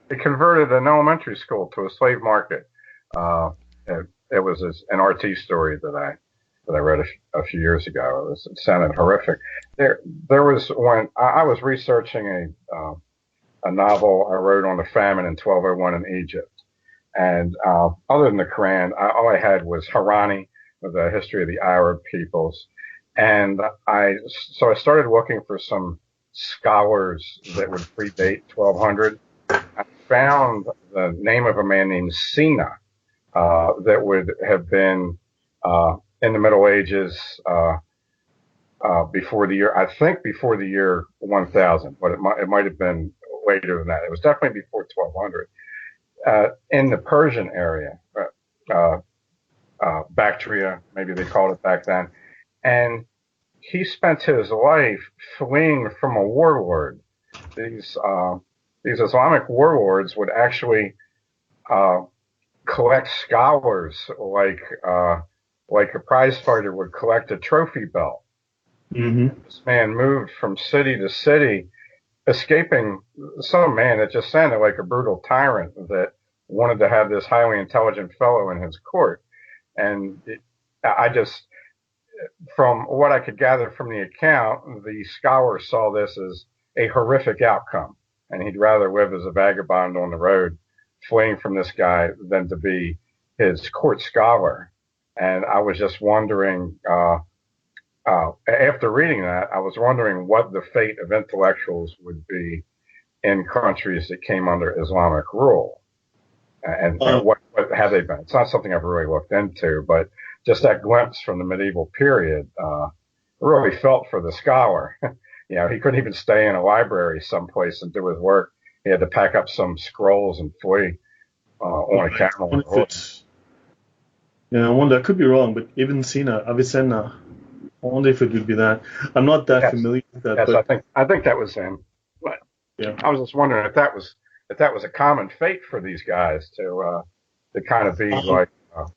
Speaker 4: They converted an elementary school to a slave market. It was an RT story that I read a few years ago. It sounded horrific. There was when I was researching a novel I wrote on the famine in 1201 in Egypt, and other than the Quran, all I had was Harani, the history of the Arab peoples, and I started looking for some scholars that would predate 1200. I found the name of a man named Sina that would have been in the Middle Ages before the year 1000, but it might have been later than that. It was definitely before 1200 in the Persian area, Bactria, maybe they called it back then, and he spent his life fleeing from a warlord. These Islamic warlords would actually collect scholars like a prize fighter would collect a trophy belt.
Speaker 5: Mm-hmm.
Speaker 4: This man moved from city to city, escaping some man that just sounded like a brutal tyrant that wanted to have this highly intelligent fellow in his court. And from what I could gather from the account, the scholar saw this as a horrific outcome, and he'd rather live as a vagabond on the road, fleeing from this guy, than to be his court scholar. And I was just wondering, after reading that, I was wondering what the fate of intellectuals would be in countries that came under Islamic rule, and what have they been. It's not something I've really looked into, but just that glimpse from the medieval period really felt for the scholar. He couldn't even stay in a library someplace and do his work. He had to pack up some scrolls and flee on a camel.
Speaker 5: I wonder, I could be wrong, but Ibn Sina, Avicenna, I wonder if it would be that. I'm not that familiar with that.
Speaker 4: Yes,
Speaker 5: but
Speaker 4: I think that was him. But yeah, I was just wondering if that was a common fate for these guys to kind of be like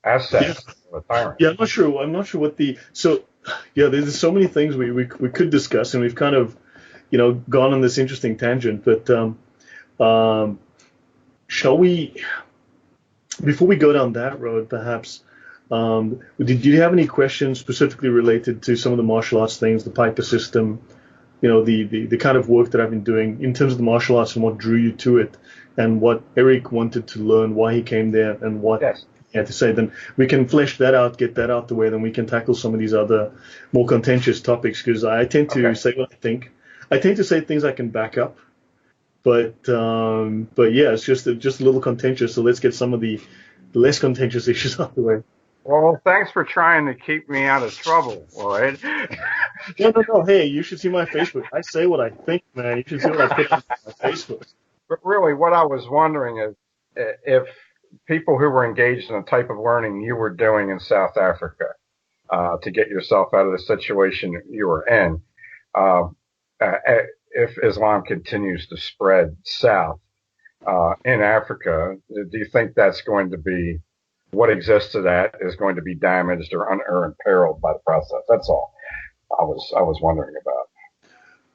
Speaker 4: assets of a tyrant.
Speaker 5: Yeah, I'm not sure what there's so many things we could discuss, and we've kind of gone on this interesting tangent. But shall we, before we go down that road, perhaps? Did you have any questions specifically related to some of the martial arts things, the Piper system, the kind of work that I've been doing in terms of the martial arts and what drew you to it, and what Eric wanted to learn, why he came there, and what had to say, then we can flesh that out, get that out the way, then we can tackle some of these other more contentious topics, because I tend to say what I think. I tend to say things I can back up, but yeah, it's just a little contentious, so let's get some of the less contentious issues out the way.
Speaker 4: Well, thanks for trying to keep me out of trouble, Lloyd.
Speaker 5: No. Hey, you should see my Facebook. I say what I think, man. You should see what I put on my Facebook.
Speaker 4: But really, what I was wondering is if people who were engaged in the type of learning you were doing in South Africa to get yourself out of the situation you were in, if Islam continues to spread south in Africa, do you think that's going to be what existed at is going to be damaged or imperiled by the process? That's all I was wondering about.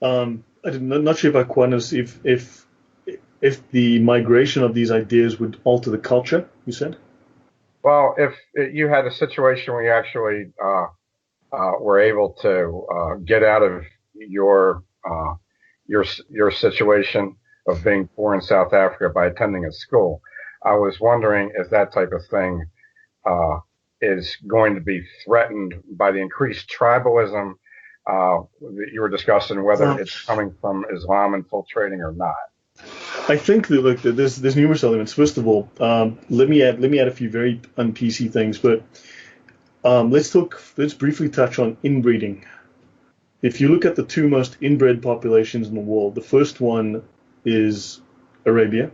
Speaker 5: I'm not sure if I quite understand if the migration of these ideas would alter the culture, you said?
Speaker 4: Well, if you had a situation where you actually were able to get out of your situation of being poor in South Africa by attending a school, I was wondering if that type of thing is going to be threatened by the increased tribalism that you were discussing, whether it's coming from Islam infiltrating or not.
Speaker 5: I think that look, there's numerous elements. First of all, let me add a few very un-PC things, but let's briefly touch on inbreeding. If you look at the two most inbred populations in the world, the first one is Arabia,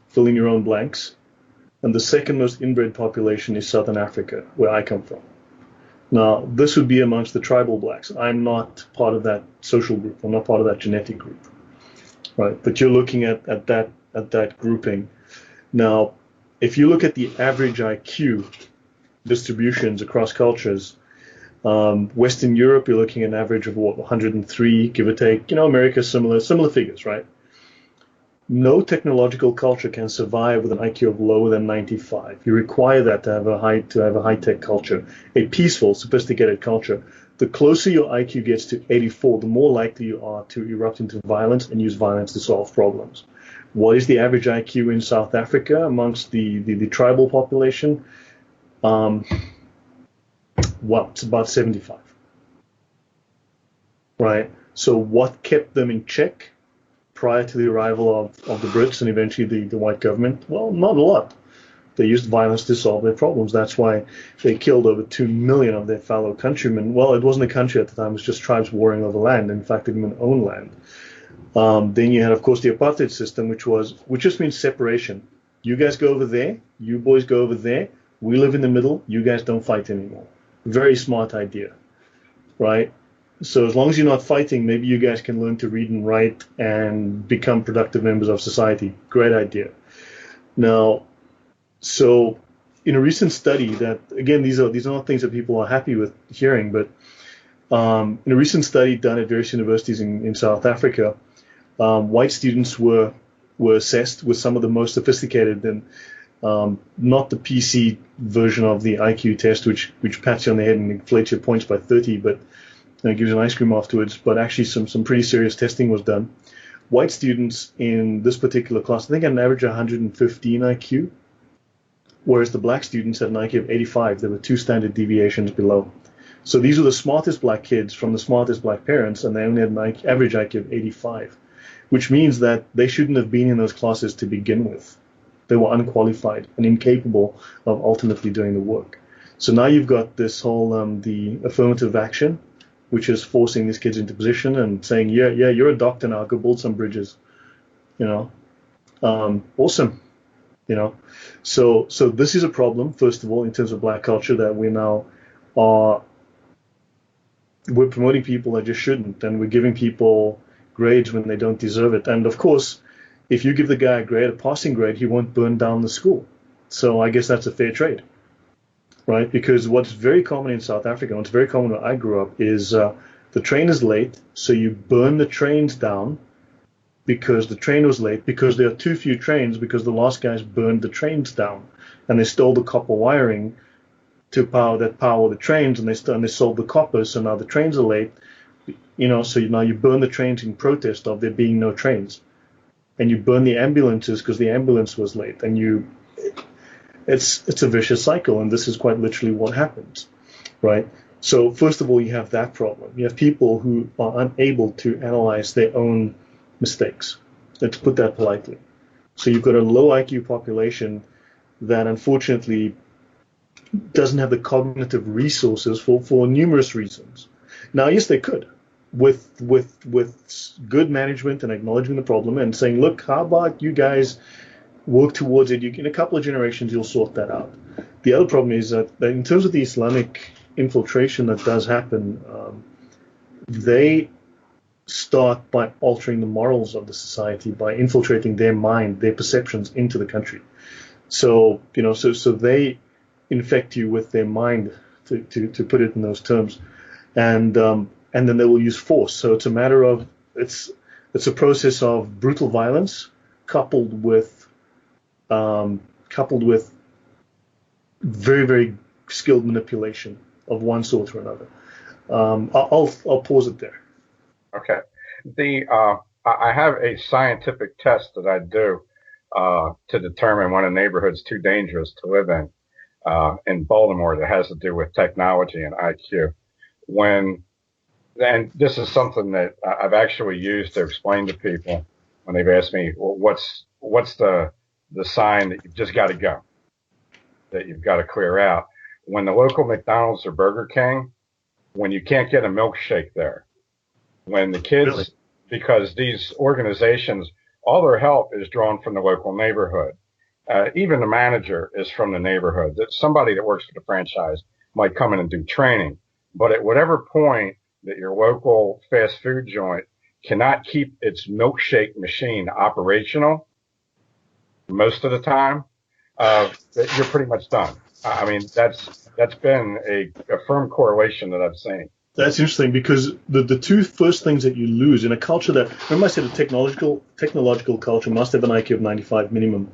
Speaker 5: fill in your own blanks, and the second most inbred population is Southern Africa, where I come from. Now, this would be amongst the tribal blacks. I'm not part of that social group. I'm not part of that genetic group, right? But you're looking at that grouping. Now, if you look at the average IQ distributions across cultures, Western Europe, you're looking at an average of 103, give or take. America, similar figures, right? No technological culture can survive with an IQ of lower than 95. You require that to have a high-tech culture, a peaceful, sophisticated culture. The closer your IQ gets to 84, the more likely you are to erupt into violence and use violence to solve problems. What is the average IQ in South Africa amongst the tribal population? It's about 75. Right? So what kept them in check prior to the arrival of the Brits and eventually the white government? Well, not a lot. They used violence to solve their problems. That's why they killed over 2 million of their fellow countrymen. Well, it wasn't a country at the time. It was just tribes warring over land. In fact, they didn't even own land. Then you had, of course, the apartheid system, which just means separation. You guys go over there. You boys go over there. We live in the middle. You guys don't fight anymore. Very smart idea, right? So as long as you're not fighting, maybe you guys can learn to read and write and become productive members of society. Great idea. Now, so in a recent study that, again, these are not things that people are happy with hearing, but in a recent study done at various universities in South Africa, white students were assessed with some of the most sophisticated and not the PC version of the IQ test, which pats you on the head and inflates your points by 30, but gives you an ice cream afterwards. But actually, some pretty serious testing was done. White students in this particular class, I think, had an average of 115 IQ, whereas the black students had an IQ of 85. There were 2 standard deviations below. So these were the smartest black kids from the smartest black parents, and they only had an average IQ of 85, which means that they shouldn't have been in those classes to begin with. They were unqualified and incapable of ultimately doing the work. So now you've got this whole the affirmative action, which is forcing these kids into position and saying, yeah, you're a doctor now, go build some bridges. Awesome. So this is a problem, first of all, in terms of black culture, that we're promoting people that just shouldn't, and we're giving people grades when they don't deserve it. And of course, if you give the guy a passing grade, he won't burn down the school. So I guess that's a fair trade, right? Because what's very common in South Africa, what's very common where I grew up, is the train is late, so you burn the trains down because the train was late, because there are too few trains, because the last guys burned the trains down, and they stole the copper wiring to power the trains, and they sold the copper, so now the trains are late. So now you burn the trains in protest of there being no trains. And you burn the ambulances because the ambulance was late. And It's a vicious cycle, and this is quite literally what happens, right? So first of all, you have that problem. You have people who are unable to analyze their own mistakes. Let's put that politely. So you've got a low IQ population that unfortunately doesn't have the cognitive resources for numerous reasons. Now, yes, they could, with good management and acknowledging the problem and saying, look, how about you guys work towards it? In a couple of generations, you'll sort that out. The other problem is that in terms of the Islamic infiltration that does happen, they start by altering the morals of the society, by infiltrating their mind, their perceptions into the country. So, so they infect you with their mind, to put it in those terms, and then they will use force. So it's a matter of it's a process of brutal violence coupled with very, very skilled manipulation of one sort or another. I'll pause it there.
Speaker 4: Okay. I have a scientific test that I do to determine when a neighborhood's too dangerous to live in Baltimore, that has to do with technology and IQ. And this is something that I've actually used to explain to people when they've asked me, well, what's the sign that you've just got to go, that you've got to clear out? When the local McDonald's or Burger King, when you can't get a milkshake there, when the kids,
Speaker 5: Really?
Speaker 4: Because these organizations, all their help is drawn from the local neighborhood. Even the manager is from the neighborhood. That somebody that works for the franchise might come in and do training. But at whatever point that your local fast food joint cannot keep its milkshake machine operational, most of the time, you're pretty much done. I mean, that's been a firm correlation that I've seen.
Speaker 5: That's interesting, because the two first things that you lose in a culture that, remember I said a technological culture must have an IQ of 95 minimum.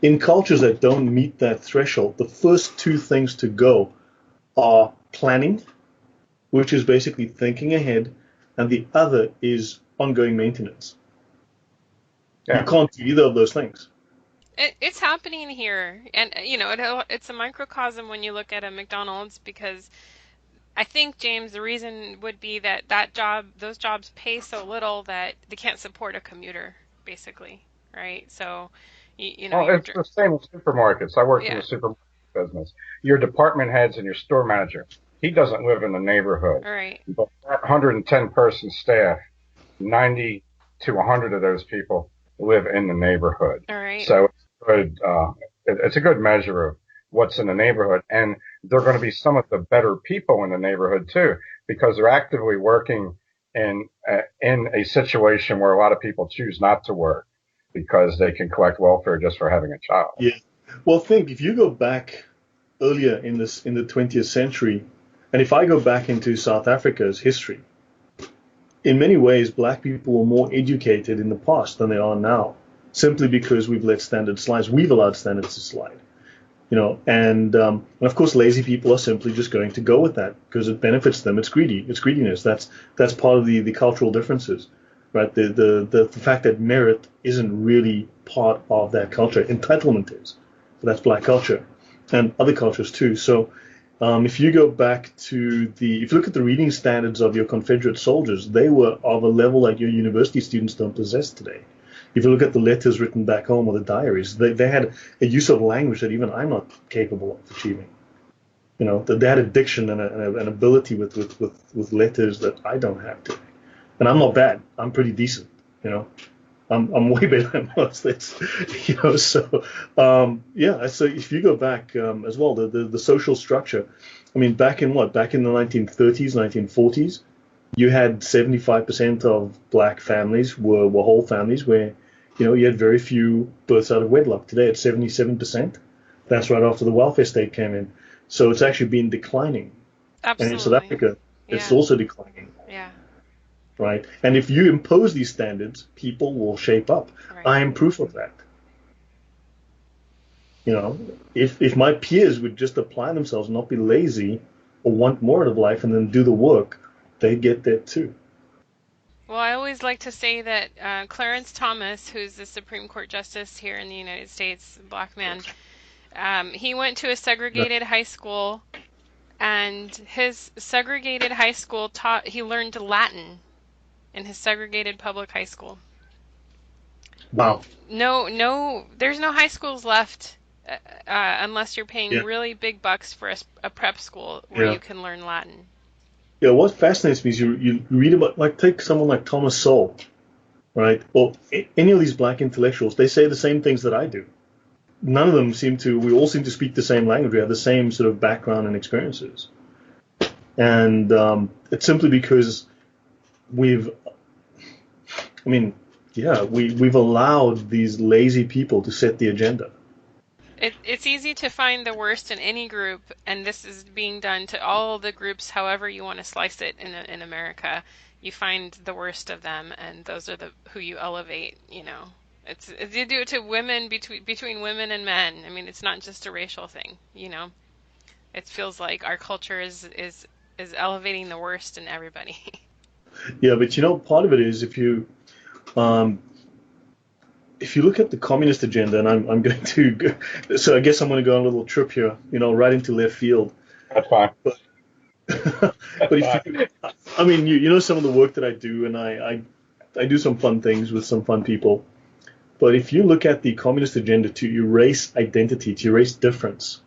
Speaker 5: In cultures that don't meet that threshold, the first two things to go are planning, which is basically thinking ahead, and the other is ongoing maintenance.
Speaker 4: Yeah.
Speaker 5: You can't do either of those things.
Speaker 3: It's happening here, and it's a microcosm when you look at a McDonald's, because I think, James, the reason would be that those jobs pay so little that they can't support a commuter, basically, right? So,
Speaker 4: It's the same with supermarkets. I worked in the supermarket business. Your department heads and your store manager, he doesn't live in the neighborhood.
Speaker 3: All right.
Speaker 4: But that 110-person staff, 90 to 100 of those people live in the neighborhood.
Speaker 3: All right.
Speaker 4: So it's a good measure of what's in the neighborhood. And they're going to be some of the better people in the neighborhood, too, because they're actively working in a situation where a lot of people choose not to work because they can collect welfare just for having a child.
Speaker 5: Yeah. Well, if you go back earlier in the 20th century, and if I go back into South Africa's history, in many ways, black people were more educated in the past than they are now, simply because we've let standards slide. We've allowed standards to slide. And of course, lazy people are simply just going to go with that because it benefits them. It's greedy. It's greediness. That's part of the cultural differences, right? The fact that merit isn't really part of that culture. Entitlement is, but that's black culture and other cultures too. So if you go back to if you look at the reading standards of your Confederate soldiers, they were of a level that your university students don't possess today. If you look at the letters written back home or the diaries, they had a use of language that even I'm not capable of achieving. They had a diction and an ability with letters that I don't have today. And I'm not bad. I'm pretty decent. I'm way better than most. So if you go back as well, the social structure. I mean, back in the 1930s, 1940s, you had 75% of black families were whole families where, you had very few births out of wedlock. Today it's 77%. That's right after the welfare state came in. So it's actually been declining.
Speaker 3: Absolutely.
Speaker 5: And in South Africa, it's also declining.
Speaker 3: Yeah.
Speaker 5: Right. And if you impose these standards, people will shape up.
Speaker 3: Right.
Speaker 5: I am proof of that. If my peers would just apply themselves, not be lazy or want more out of life and then do the work, they get there too.
Speaker 3: Well, I always like to say that Clarence Thomas, who's the Supreme Court Justice here in the United States, black man, He went to a segregated high school, and his segregated high school he learned Latin in his segregated public high school.
Speaker 5: Wow.
Speaker 3: No, there's no high schools left unless you're paying
Speaker 5: Yeah.
Speaker 3: really big bucks for a prep school where
Speaker 5: Yeah.
Speaker 3: you can learn Latin.
Speaker 5: Yeah, what fascinates me is you read about, like, take someone like Thomas Sowell, right? Or any of these black intellectuals, they say the same things that I do. None of them we all seem to speak the same language. We have the same sort of background and experiences. And it's simply because we've allowed these lazy people to set the agenda.
Speaker 3: It's easy to find the worst in any group, and this is being done to all the groups, however you want to slice it in America. You find the worst of them, and those are who you elevate. You know, you do it to women between women and men. I mean, it's not just a racial thing. You know, it feels like our culture is elevating the worst in everybody.
Speaker 5: Yeah, but part of it is if you look at the communist agenda, and I'm going to go, so I guess I'm going to go on a little trip here, right into left field.
Speaker 4: That's fine.
Speaker 5: But some of the work that I do, and I do some fun things with some fun people. But if you look at the communist agenda to erase identity, to erase difference,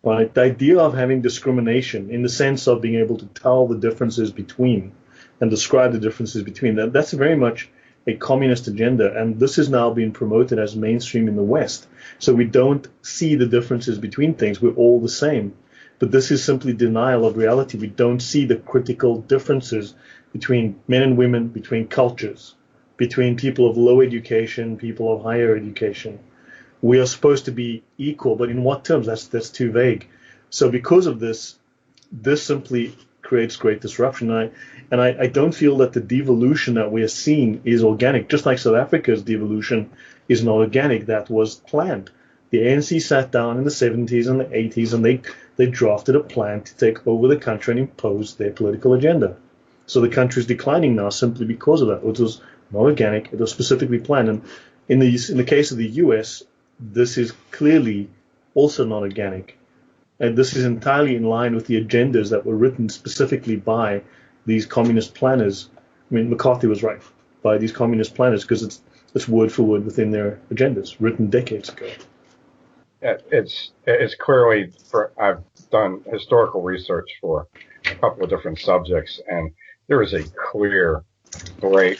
Speaker 5: right? The idea of having discrimination in the sense of being able to tell the differences between and describe the differences between, that's very much a communist agenda, and this is now being promoted as mainstream in the West. So we don't see the differences between things. We're all the same. But this is simply denial of reality. We don't see the critical differences between men and women, between cultures, between people of low education, people of higher education. We are supposed to be equal, but in what terms? That's too vague. So because of this simply creates great disruption. And I don't feel that the devolution that we are seeing is organic, just like South Africa's devolution is not organic. That was planned. The ANC sat down in the 70s and the 80s, and they drafted a plan to take over the country and impose their political agenda. So the country is declining now simply because of that. It was not organic. It was specifically planned. And in the case of the U.S., this is clearly also not organic. And this is entirely in line with the agendas that were written specifically by these communist planners. I mean, McCarthy was right, by these communist planners, because it's word for word within their agendas, written decades ago.
Speaker 4: Yeah, it's clearly, I've done historical research for a couple of different subjects, and there is a clear break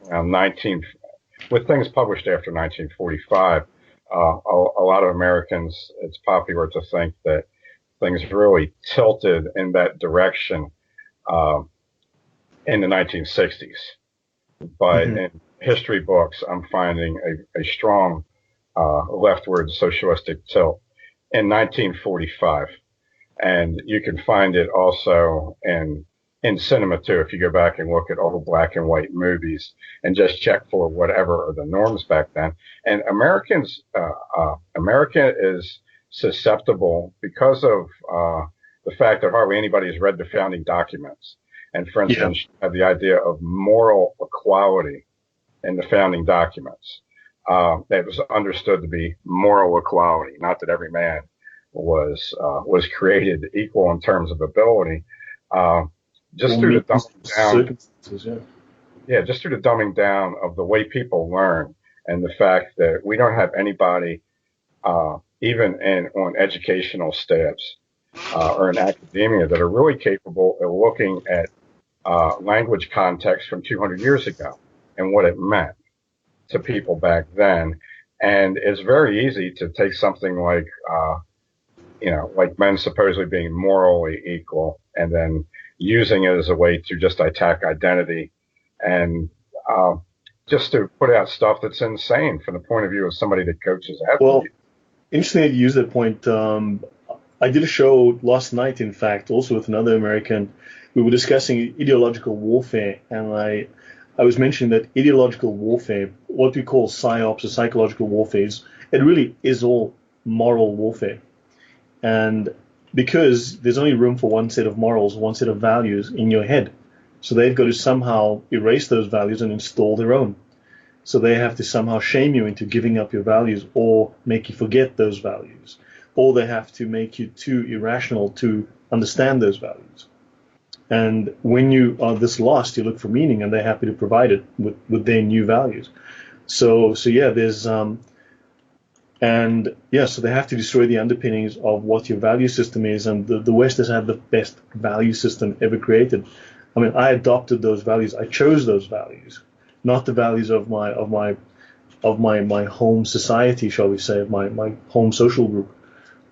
Speaker 4: with things published after 1945. A lot of Americans, it's popular to think that things really tilted in that direction in the 1960s. But in history books, I'm finding a strong leftward socialistic tilt in 1945. And you can find it also in cinema too, if you go back and look at old black and white movies and just check for whatever are the norms back then. And America is susceptible because of the fact that hardly anybody has read the founding documents. And for instance, you have the idea of moral equality in the founding documents. That was understood to be moral equality, not that every man was created equal in terms of ability. Just through the dumbing down, just through the dumbing down of the way people learn, and the fact that we don't have anybody, even on educational staffs or in academia, that are really capable of looking at language context from 200 years ago and what it meant to people back then. And it's very easy to take something like, like men supposedly being morally equal, and then using it as a way to just attack identity and just to put out stuff that's insane from the point of view of somebody that coaches athletes.
Speaker 5: Well, interesting that you use that point. I did a show last night, in fact, also with another American. We were discussing ideological warfare, and I was mentioning that ideological warfare, what we call psyops or psychological warfare, it really is all moral warfare. And because there's only room for one set of morals, one set of values in your head. So they've got to somehow erase those values and install their own. So they have to somehow shame you into giving up your values or make you forget those values. or they have to make you too irrational to understand those values. And when you are this lost, you look for meaning, and they're happy to provide it with their new values. So yeah, there's so they have to destroy the underpinnings of what your value system is, and the West has had the best value system ever created. I mean, I adopted those values. I chose those values, not the values of my home society, shall we say, of my home social group.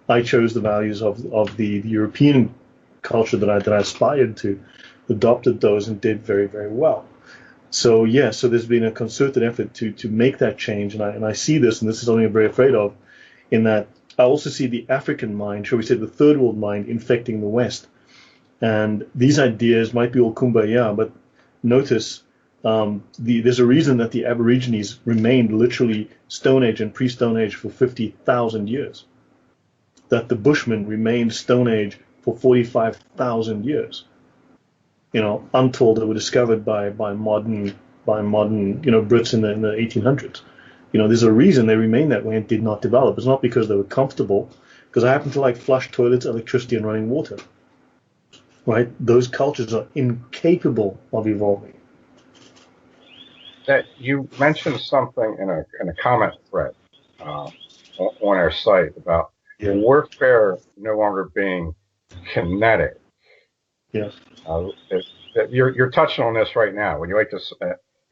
Speaker 5: I chose the values of the European culture that I aspired to, adopted those, and did very, very well. So so there's been a concerted effort to make that change, and I see this, and this is something I'm very afraid of, in that I also see the African mind, shall we say the third world mind, infecting the West. And these ideas might be all kumbaya, but notice there's a reason that the Aborigines remained literally Stone Age and pre-Stone Age for 50,000 years. That the Bushmen remained Stone Age for 45,000 years. I'm told they were discovered by modern Brits in the 1800s. There's a reason they remained that way and did not develop. It's not because they were comfortable, because I happen to like flush toilets, electricity, and running water. Right? Those cultures are incapable of evolving.
Speaker 4: That you mentioned something in a comment thread on our site about warfare no longer being kinetic.
Speaker 5: Yes.
Speaker 4: You're touching on this right now. Would you like to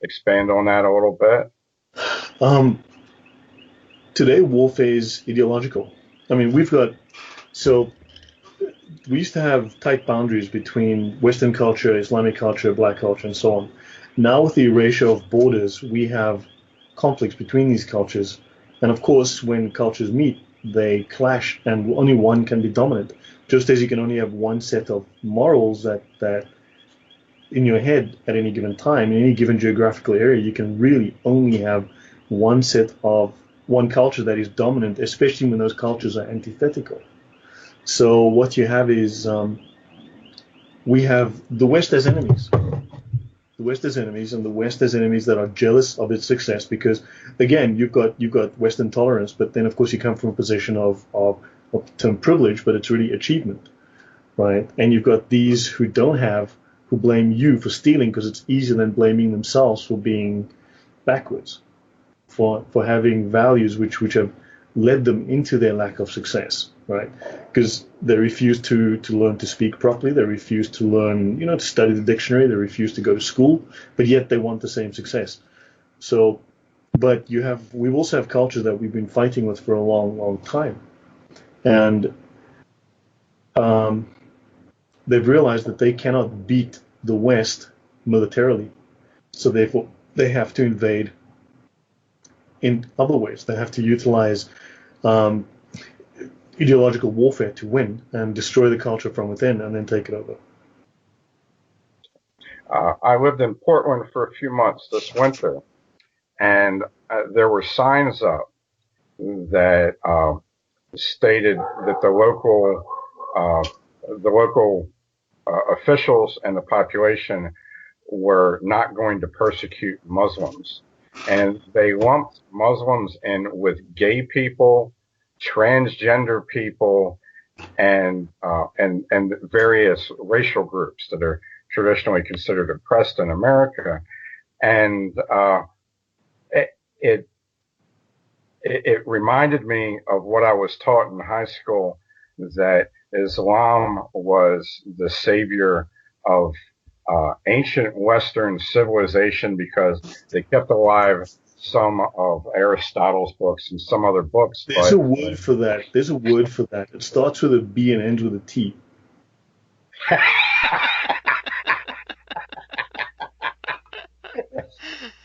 Speaker 4: expand on that a little bit?
Speaker 5: Today, warfare is ideological. I mean, we used to have tight boundaries between Western culture, Islamic culture, black culture, and so on. Now, with the erasure of borders, we have conflicts between these cultures. And of course, when cultures meet, they clash, and only one can be dominant. Just as you can only have one set of morals that in your head at any given time, in any given geographical area, you can really only have one culture that is dominant, especially when those cultures are antithetical. So what you have is we have the West as enemies. The West as enemies, and the West as enemies that are jealous of its success, because again, you've got Western tolerance, but then of course you come from a position of term privilege, but it's really achievement, right? And you've got these who blame you for stealing because it's easier than blaming themselves for being backwards, for having values which have led them into their lack of success, right? Because they refuse to learn to speak properly, they refuse to learn, to study the dictionary, they refuse to go to school, but yet they want the same success. So, but we also have cultures that we've been fighting with for a long, long time, and they've realized that they cannot beat the West militarily, so therefore they have to invade in other ways. They have to utilize ideological warfare to win and destroy the culture from within and then take it over.
Speaker 4: I lived in Portland for a few months this winter, and there were signs up that stated that the local officials and the population were not going to persecute Muslims. And they lumped Muslims in with gay people, transgender people, and various racial groups that are traditionally considered oppressed in America. And it reminded me of what I was taught in high school, that Islam was the savior of ancient Western civilization because they kept alive some of Aristotle's books and some other books.
Speaker 5: There's a word for that. There's a word for that. It starts with a B and ends with a T.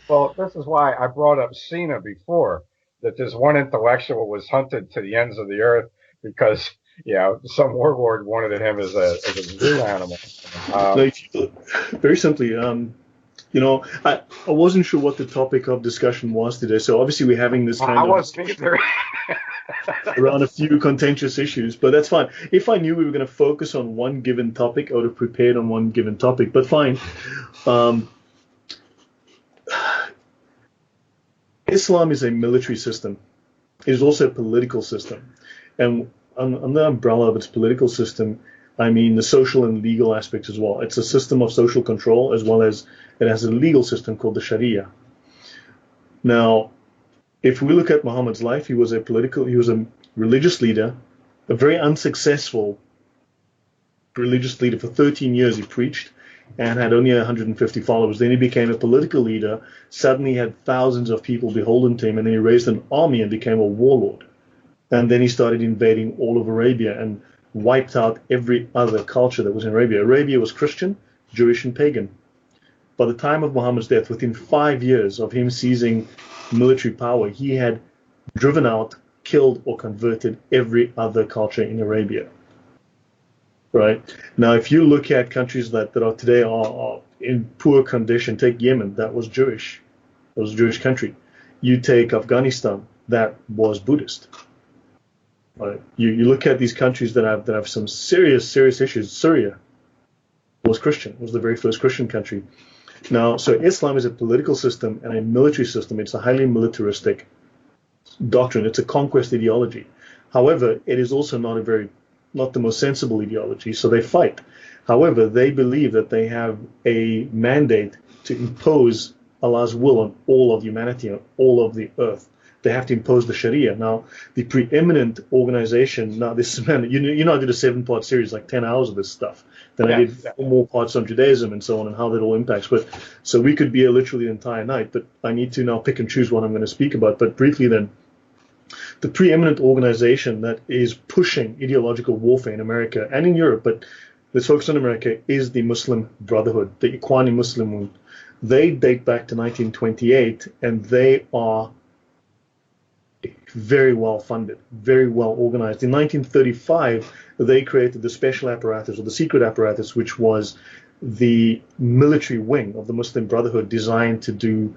Speaker 4: Well, this is why I brought up Cena before, that this one intellectual was hunted to the ends of the earth because some warlord wanted him as a zoo animal.
Speaker 5: Very simply, I wasn't sure what the topic of discussion was today. So obviously we're having this kind of
Speaker 4: either.
Speaker 5: around a few contentious issues, but that's fine. If I knew we were going to focus on one given topic, I would have prepared on one given topic. But fine. Islam is a military system. It is also a political system. And under the umbrella of its political system, I mean the social and legal aspects as well. It's a system of social control as well as it has a legal system called the Sharia. Now, if we look at Muhammad's life, he was a religious leader, a very unsuccessful religious leader. For 13 years he preached and had only 150 followers. Then he became a political leader, suddenly had thousands of people beholden to him, and then he raised an army and became a warlord. And then he started invading all of Arabia and wiped out every other culture that was in Arabia. Arabia was Christian, Jewish, and pagan. By the time of Muhammad's death, within 5 years of him seizing military power, he had driven out, killed, or converted every other culture in Arabia. Right? Now, if you look at countries that are today are in poor condition, take Yemen, that was Jewish. It was a Jewish country. You take Afghanistan, that was Buddhist. Right? You look at these countries that have some serious issues. Syria was Christian, was the very first Christian country. Now, so Islam is a political system and a military system. It's a highly militaristic doctrine. It's a conquest ideology. However, it is also not the most sensible ideology, so they fight. However, they believe that they have a mandate to impose Allah's will on all of humanity, on all of the earth. They have to impose the Sharia. Now, the preeminent organization, now this man, I did a 7-part series, like 10 hours of this stuff. Then I did 4 more parts on Judaism and so on and how that all impacts. But so we could be here literally the entire night, but I need to now pick and choose what I'm going to speak about. But briefly then, the preeminent organization that is pushing ideological warfare in America and in Europe, but let's focus on America, is the Muslim Brotherhood, the Ikhwani Muslimun. They date back to 1928, and they are very well funded, very well organized. In 1935, they created the special apparatus, or the secret apparatus, which was the military wing of the Muslim Brotherhood designed to do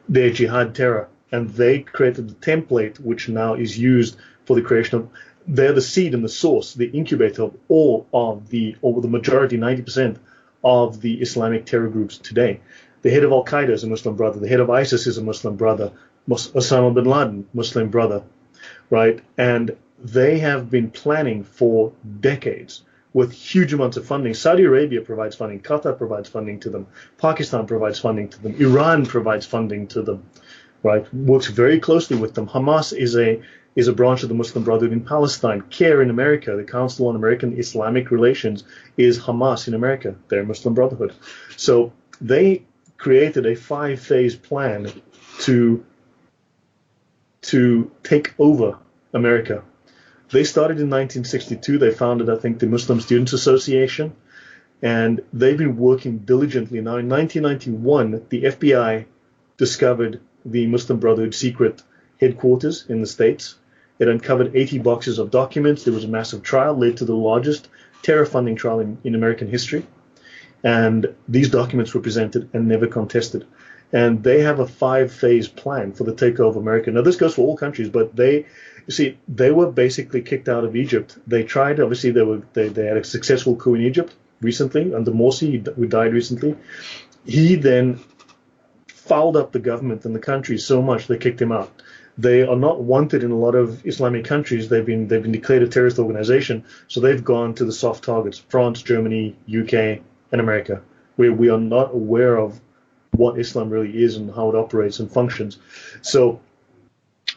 Speaker 5: their jihad terror. And they created the template, which now is used for the creation of, they're the seed and the source, the incubator of all of the majority, 90% of the Islamic terror groups today. The head of Al-Qaeda is a Muslim brother. The head of ISIS is a Muslim brother. Osama bin Laden, Muslim brother, right? And they have been planning for decades with huge amounts of funding. Saudi Arabia provides funding. Qatar provides funding to them. Pakistan provides funding to them. Iran provides funding to them, right? Works very closely with them. Hamas is a branch of the Muslim Brotherhood in Palestine. CARE in America, the Council on American Islamic Relations, is Hamas in America. They're Muslim Brotherhood. So they created a 5-phase plan to take over America. They started in 1962. They founded, I think, the Muslim Students Association, and they've been working diligently. Now, in 1991, the FBI discovered the Muslim Brotherhood secret headquarters in the States. It uncovered 80 boxes of documents. There was a massive trial, led to the largest terror funding trial in American history. And these documents were presented and never contested. And they have a 5-phase plan for the takeover of America. Now, this goes for all countries, but they were basically kicked out of Egypt. They tried, obviously, they had a successful coup in Egypt recently under Morsi, who died recently. He then fouled up the government and the country so much they kicked him out. They are not wanted in a lot of Islamic countries. They've been declared a terrorist organization, so they've gone to the soft targets: France, Germany, UK, and America, where we are not aware of what Islam really is and how it operates and functions. So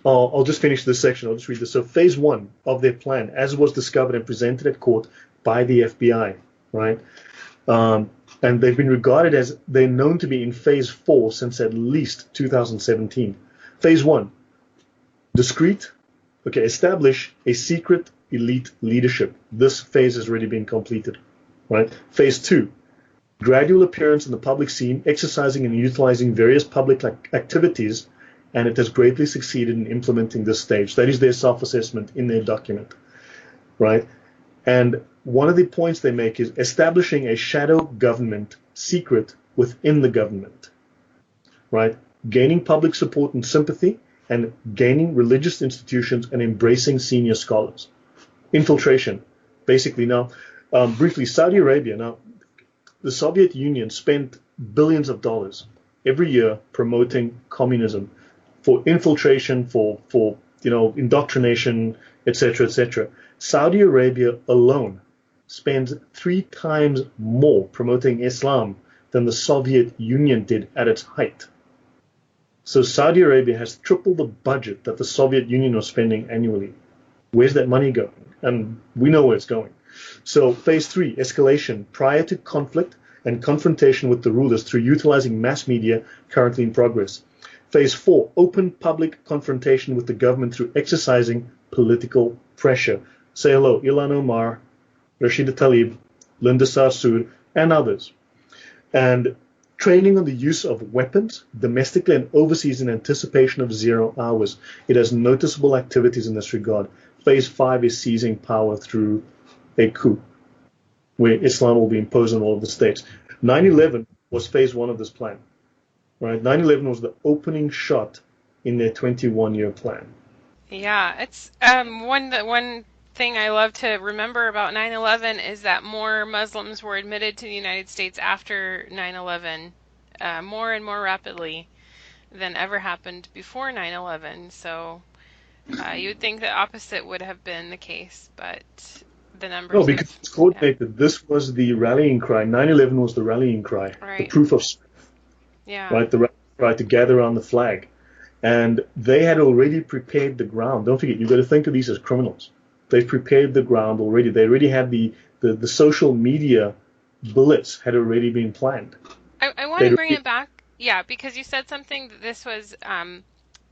Speaker 5: I'll just finish this section. I'll just read this. So phase 1 of their plan, as was discovered and presented at court by the FBI, right? And they've been regarded as, they're known to be in phase 4 since at least 2017. Phase 1, establish a secret elite leadership. This phase has already been completed, right? Phase 2, gradual appearance in the public scene, exercising and utilizing various public activities, and it has greatly succeeded in implementing this stage. That is their self-assessment in their document, right? And one of the points they make is establishing a shadow government secret within the government, right? Gaining public support and sympathy, and gaining religious institutions and embracing senior scholars. Infiltration, basically. Now, briefly, Saudi Arabia. Now, the Soviet Union spent billions of dollars every year promoting communism, for infiltration, for indoctrination, etc., etc. Saudi Arabia alone spends 3 times more promoting Islam than the Soviet Union did at its height. So Saudi Arabia has triple the budget that the Soviet Union was spending annually. Where's that money going? And we know where it's going. So phase 3, escalation, prior to conflict and confrontation with the rulers through utilizing mass media, currently in progress. Phase 4, open public confrontation with the government through exercising political pressure. Say hello, Ilhan Omar, Rashida Tlaib, Linda Sarsour, and others. And training on the use of weapons, domestically and overseas, in anticipation of 0 hours. It has noticeable activities in this regard. Phase 5 is seizing power through a coup, where Islam will be imposed on all of the states. 9/11 was phase 1 of this plan. Right? 9/11 was the opening shot in their 21-year plan.
Speaker 3: Yeah, it's one thing I love to remember about 9/11 is that more Muslims were admitted to the United States after 9/11, more and more rapidly than ever happened before 9/11. So you would think the opposite would have been the case, but the numbers.
Speaker 5: No, because it's coordinated. Yeah. This was the rallying cry. 9/11 was the rallying cry,
Speaker 3: right.
Speaker 5: The proof of strength.
Speaker 3: Yeah.
Speaker 5: Right, the rallying cry to gather around the flag. And they had already prepared the ground. Don't forget, you've got to think of these as criminals. They've prepared the ground already. They already had the social media bullets had already been planned.
Speaker 3: I want to bring it back, yeah, because you said something that this was,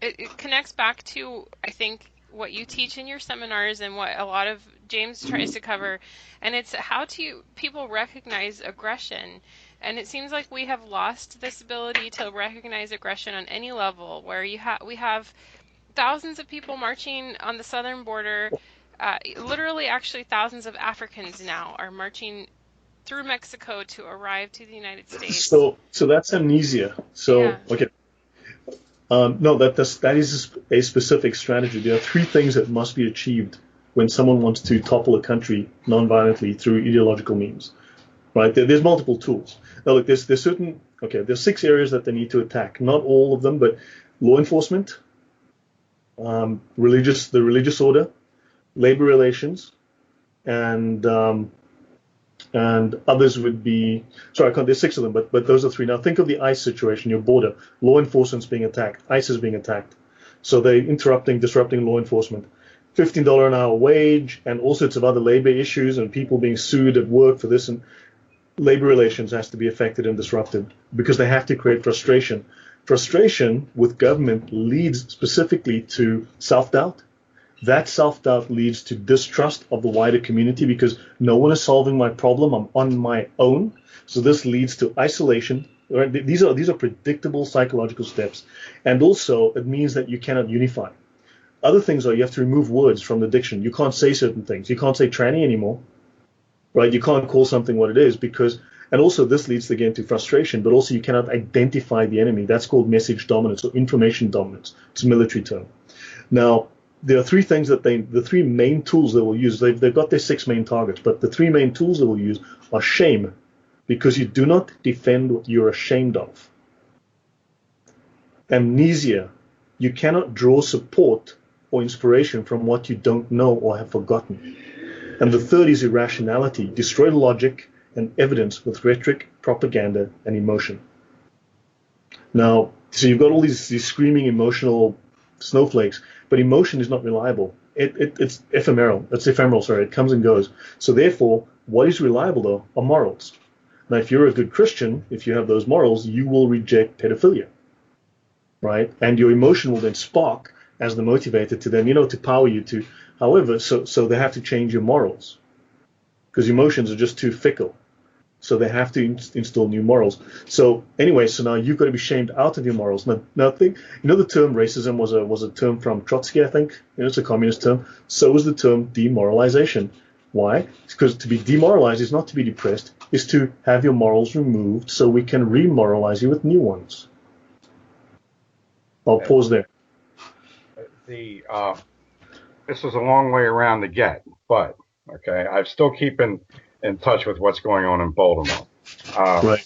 Speaker 3: it connects back to, I think, what you teach in your seminars and what a lot of James tries to cover, and it's how people recognize aggression. And it seems like we have lost this ability to recognize aggression on any level, where we have thousands of people marching on the southern border. Literally, actually, thousands of Africans now are marching through Mexico to arrive to the United States.
Speaker 5: So that's amnesia. So, yeah. Okay. No, that is a specific strategy. There are 3 things that must be achieved when someone wants to topple a country non-violently through ideological means. Right? There's multiple tools. Now, look, there's 6 areas that they need to attack. Not all of them, but law enforcement, the religious order, labor relations, and others would be, there's 6 of them, but those are 3. Now think of the ICE situation, your border. Law enforcement's being attacked. ICE is being attacked. So they're disrupting law enforcement. $15 an hour wage and all sorts of other labor issues and people being sued at work for this, and labor relations has to be affected and disrupted because they have to create frustration. Frustration with government leads specifically to self-doubt. That self-doubt leads to distrust of the wider community because no one is solving my problem. I'm on my own. So this leads to isolation. Right? These are predictable psychological steps. And also, it means that you cannot unify. Other things are you have to remove words from the diction. You can't say certain things. You can't say tranny anymore. Right? You can't call something what it is because, and also this leads again to frustration, but also you cannot identify the enemy. That's called message dominance or information dominance. It's a military term. Now, there are 3 things the 3 main tools they will use. They've got their 6 main targets, but the 3 main tools they will use are shame, because you do not defend what you're ashamed of. Amnesia, you cannot draw support or inspiration from what you don't know or have forgotten. And the 3rd is irrationality, destroy logic and evidence with rhetoric, propaganda, and emotion. Now, so you've got all these screaming emotional snowflakes, but emotion is not reliable. It's ephemeral. It comes and goes. So therefore, what is reliable, though, are morals. Now, if you're a good Christian, if you have those morals, you will reject pedophilia, right? And your emotion will then spark as the motivator to them, to power you to. However, so they have to change your morals because emotions are just too fickle. So they have to install new morals. So anyway, so now you've got to be shamed out of your morals. Now think, the term racism was a term from Trotsky, I think. It's a communist term. So was the term demoralization. Why? Because to be demoralized is not to be depressed, is to have your morals removed so we can remoralize you with new ones. I'll pause there.
Speaker 4: This is a long way around to get, but okay, I'm still keeping in touch with what's going on in Baltimore.
Speaker 5: Right.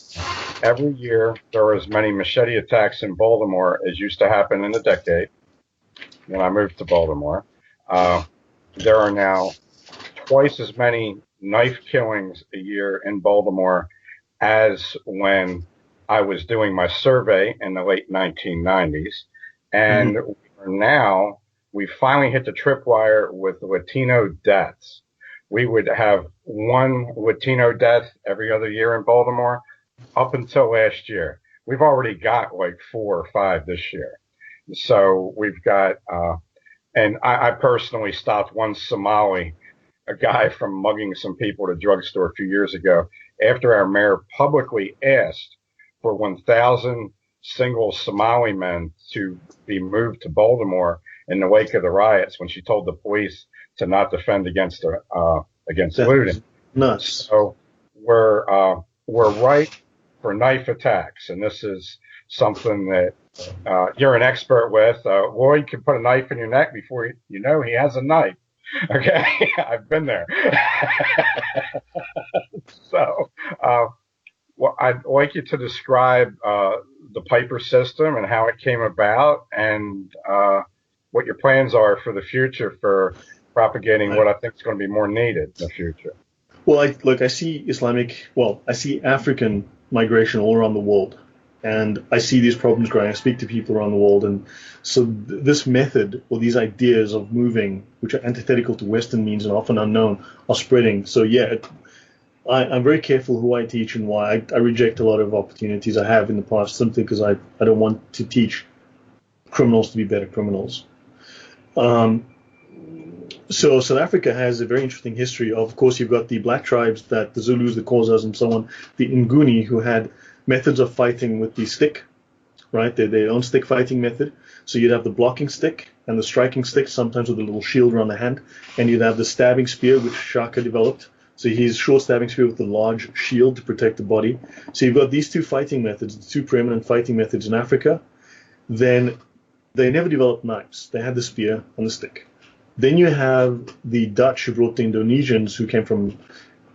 Speaker 4: Every year, there are as many machete attacks in Baltimore as used to happen in a decade. when I moved to Baltimore. There are now twice as many knife killings a year in Baltimore as when I was doing my survey in the late 1990s. And now we finally hit the tripwire with Latino deaths. We would have one Latino death every other year in Baltimore up until last year. We've already got like 4 or 5 this year. So we've got, and I personally stopped one Somali, a guy from mugging some people at a drugstore a few years ago, after our mayor publicly asked for 1,000 single Somali men to be moved to Baltimore in the wake of the riots, when she told the police to not defend against looting.
Speaker 5: Nuts.
Speaker 4: So we're right for knife attacks, and this is something that you're an expert with. Lloyd can put a knife in your neck before you know he has a knife. Okay, I've been there. So, well, I'd like you to describe the Piper system and how it came about, and what your plans are for the future for propagating what I think is going to be more needed in the future.
Speaker 5: Well, I see African migration all around the world, and I see these problems growing. I speak to people around the world, and so this method or these ideas of moving, which are antithetical to Western means and often unknown, are spreading. So yeah, I'm very careful who I teach and why. I reject a lot of opportunities I have in the past simply because I don't want to teach criminals to be better criminals. So South Africa has a very interesting history. Of course, you've got the black tribes, that the Zulus, the Xhosas, and so on, the Nguni, who had methods of fighting with the stick, right? Their own stick fighting method. So you'd have the blocking stick and the striking stick, sometimes with a little shield around the hand, and you'd have the stabbing spear, which Shaka developed. So he's short stabbing spear with a large shield to protect the body. So you've got these two fighting methods, the two preeminent fighting methods in Africa. Then they never developed knives. They had the spear and the stick. Then you have the Dutch who brought the Indonesians who came from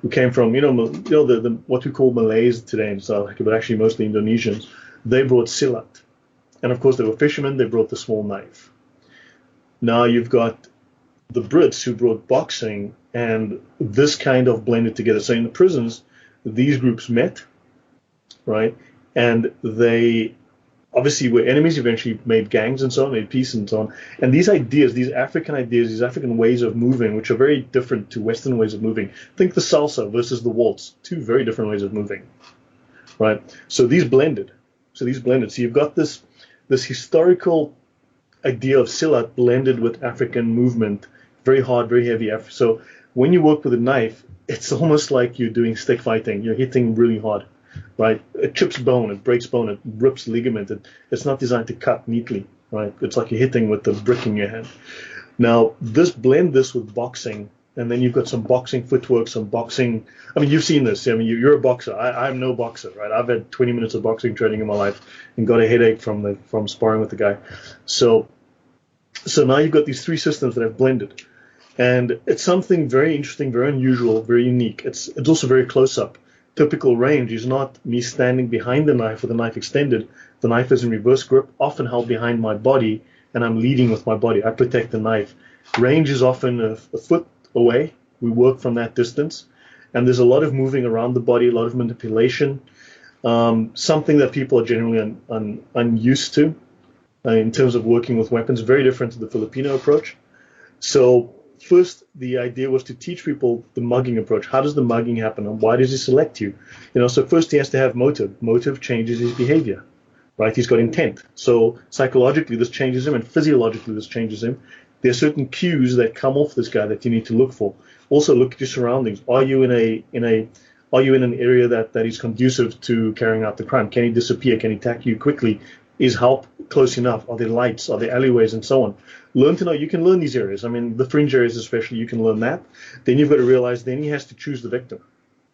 Speaker 5: the what we call Malays today in South Africa, but actually mostly Indonesians. They brought silat, and of course they were fishermen. They brought the small knife. Now you've got the Brits who brought boxing, and this kind of blended together. So in the prisons, these groups met, right, and they obviously were enemies, eventually made gangs and so on, made peace and so on. And these ideas, these African ways of moving, which are very different to Western ways of moving. Think the salsa versus the waltz, two very different ways of moving, right? So these blended. So you've got this historical idea of silat blended with African movement, very hard, very heavy. So when you work with a knife, it's almost like you're doing stick fighting. You're hitting really hard. Right, it chips bone, it breaks bone, it rips ligament. It's not designed to cut neatly, right? It's like you're hitting with the brick in your hand. Now, blend this with boxing, and then you've got some boxing footwork, some boxing. I mean, you've seen this. I mean, you're a boxer. I'm no boxer, right? I've had 20 minutes of boxing training in my life and got a headache from sparring with the guy. So now you've got these three systems that have blended, and it's something very interesting, very unusual, very unique. It's also very close up. Typical range is not me standing behind the knife with the knife extended. The knife is in reverse grip, often held behind my body, and I'm leading with my body. I protect the knife. Range is often a foot away. We work from that distance, and there's a lot of moving around the body, a lot of manipulation, something that people are generally unused to in terms of working with weapons, very different to the Filipino approach. So first, the idea was to teach people the mugging approach. How does the mugging happen, and why does he select you? So first he has to have motive. Motive changes his behavior, right? He's got intent. So psychologically, this changes him, and physiologically, this changes him. There are certain cues that come off this guy that you need to look for. Also, look at your surroundings. Are you in an area that is conducive to carrying out the crime? Can he disappear? Can he attack you quickly? Is help close enough? Are there lights? Are there alleyways, and so on? Learn to know. You can learn these areas. I mean, the fringe areas especially, you can learn that. Then you've got to realize then he has to choose the victim,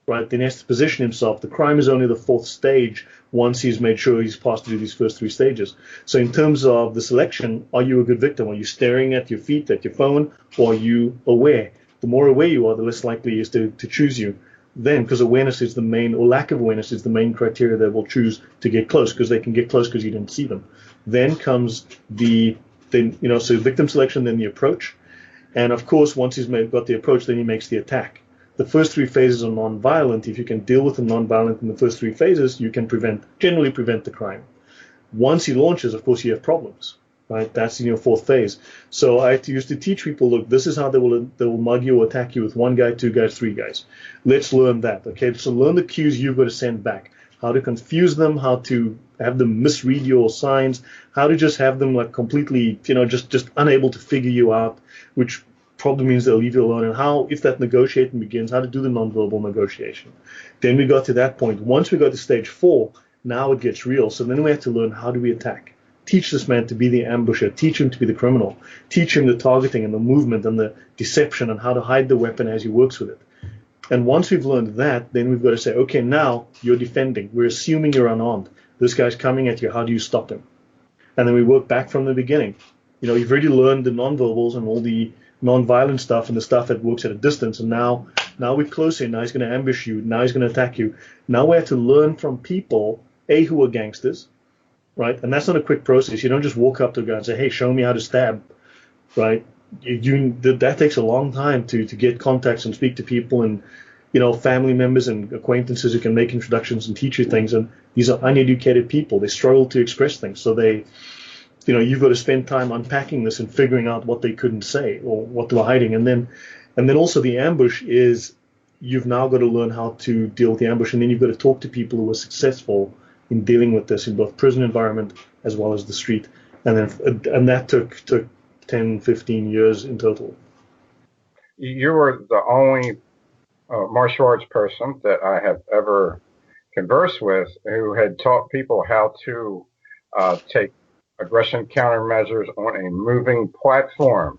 Speaker 5: right? Then he has to position himself. The crime is only the fourth stage once he's made sure he's passed through these first three stages. So in terms of the selection, are you a good victim? Are you staring at your feet, at your phone, or are you aware? The more aware you are, the less likely he is to choose you. Then, because awareness is the main, or lack of awareness is the main criteria that will choose to get close, because they can get close because you didn't see them. Then comes the then, so victim selection, then the approach. And of course, once he's got the approach, then he makes the attack. The first three phases are non-violent. If you can deal with them non-violent in the first three phases, you can generally prevent the crime. Once he launches, of course, you have problems, right? That's in your fourth phase. So I used to teach people, look, this is how they will mug you or attack you with one guy, two guys, three guys. Let's learn that, okay? So learn the cues you've got to send back, how to confuse them, how to have them misread your signs, how to just have them like completely, just unable to figure you out, which probably means they'll leave you alone, and how, if that negotiating begins, how to do the nonverbal negotiation. Then we got to that point. Once we got to stage 4, now it gets real. So then we have to learn, how do we attack? Teach this man to be the ambusher. Teach him to be the criminal. Teach him the targeting and the movement and the deception and how to hide the weapon as he works with it. And once we've learned that, then we've got to say, okay, now you're defending. We're assuming you're unarmed. This guy's coming at you. How do you stop him? And then we work back from the beginning. You've already learned the nonverbals and all the non-violent stuff and the stuff that works at a distance, and now we're close in. Now he's going to ambush you. Now he's going to attack you. Now we have to learn from people, who are gangsters, right? And that's not a quick process. You don't just walk up to a guy and say, hey, show me how to stab, right? That takes a long time to get contacts and speak to people and, family members and acquaintances who can make introductions and teach you things. And these are uneducated people. They struggle to express things. So you've got to spend time unpacking this and figuring out what they couldn't say or what they were hiding. And then also the ambush is, you've now got to learn how to deal with the ambush. And then you've got to talk to people who are successful in dealing with this in both prison environment as well as the street. And that took 10, 15 years in total.
Speaker 4: You were the only martial arts person that I have ever conversed with who had taught people how to take aggression countermeasures on a moving platform.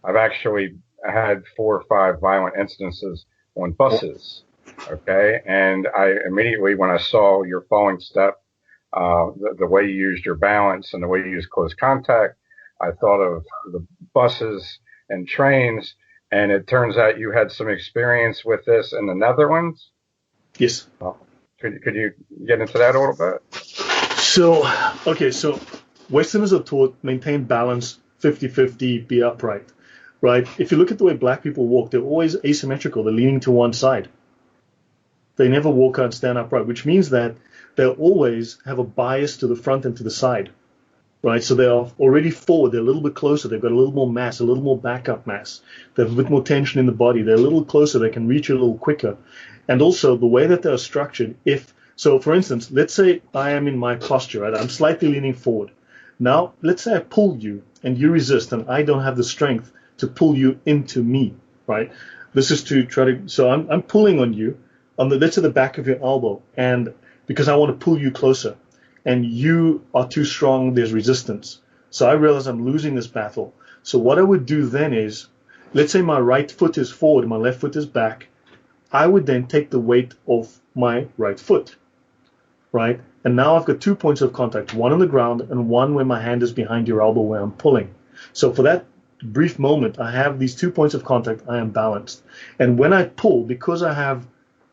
Speaker 4: I've actually had 4 or 5 violent instances on buses. Okay. And I immediately, when I saw your falling step, the way you used your balance and the way you used close contact, I thought of the buses and trains. And it turns out you had some experience with this in the Netherlands.
Speaker 5: Yes.
Speaker 4: Could you get into that a little bit?
Speaker 5: So Westerners are taught maintain balance, 50-50, be upright, right? If you look at the way black people walk, they're always asymmetrical. They're leaning to one side. They never walk out and stand upright, which means that they'll always have a bias to the front and to the side, right? So they are already forward. They're a little bit closer. They've got a little more mass, a little more backup mass. They have a bit more tension in the body. They're a little closer. They can reach a little quicker. And also the way that they're structured, so for instance, let's say I am in my posture, right? I'm slightly leaning forward. Now, let's say I pull you and you resist and I don't have the strength to pull you into me, right? This is to try to, so I'm pulling on you let's say the back of your elbow, and because I want to pull you closer and you are too strong, there's resistance. So I realize I'm losing this battle. So what I would do then is, let's say my right foot is forward and my left foot is back. I would then take the weight of my right foot, right? And now I've got 2 points of contact, one on the ground and one where my hand is behind your elbow where I'm pulling. So for that brief moment, I have these 2 points of contact, I am balanced. And when I pull, because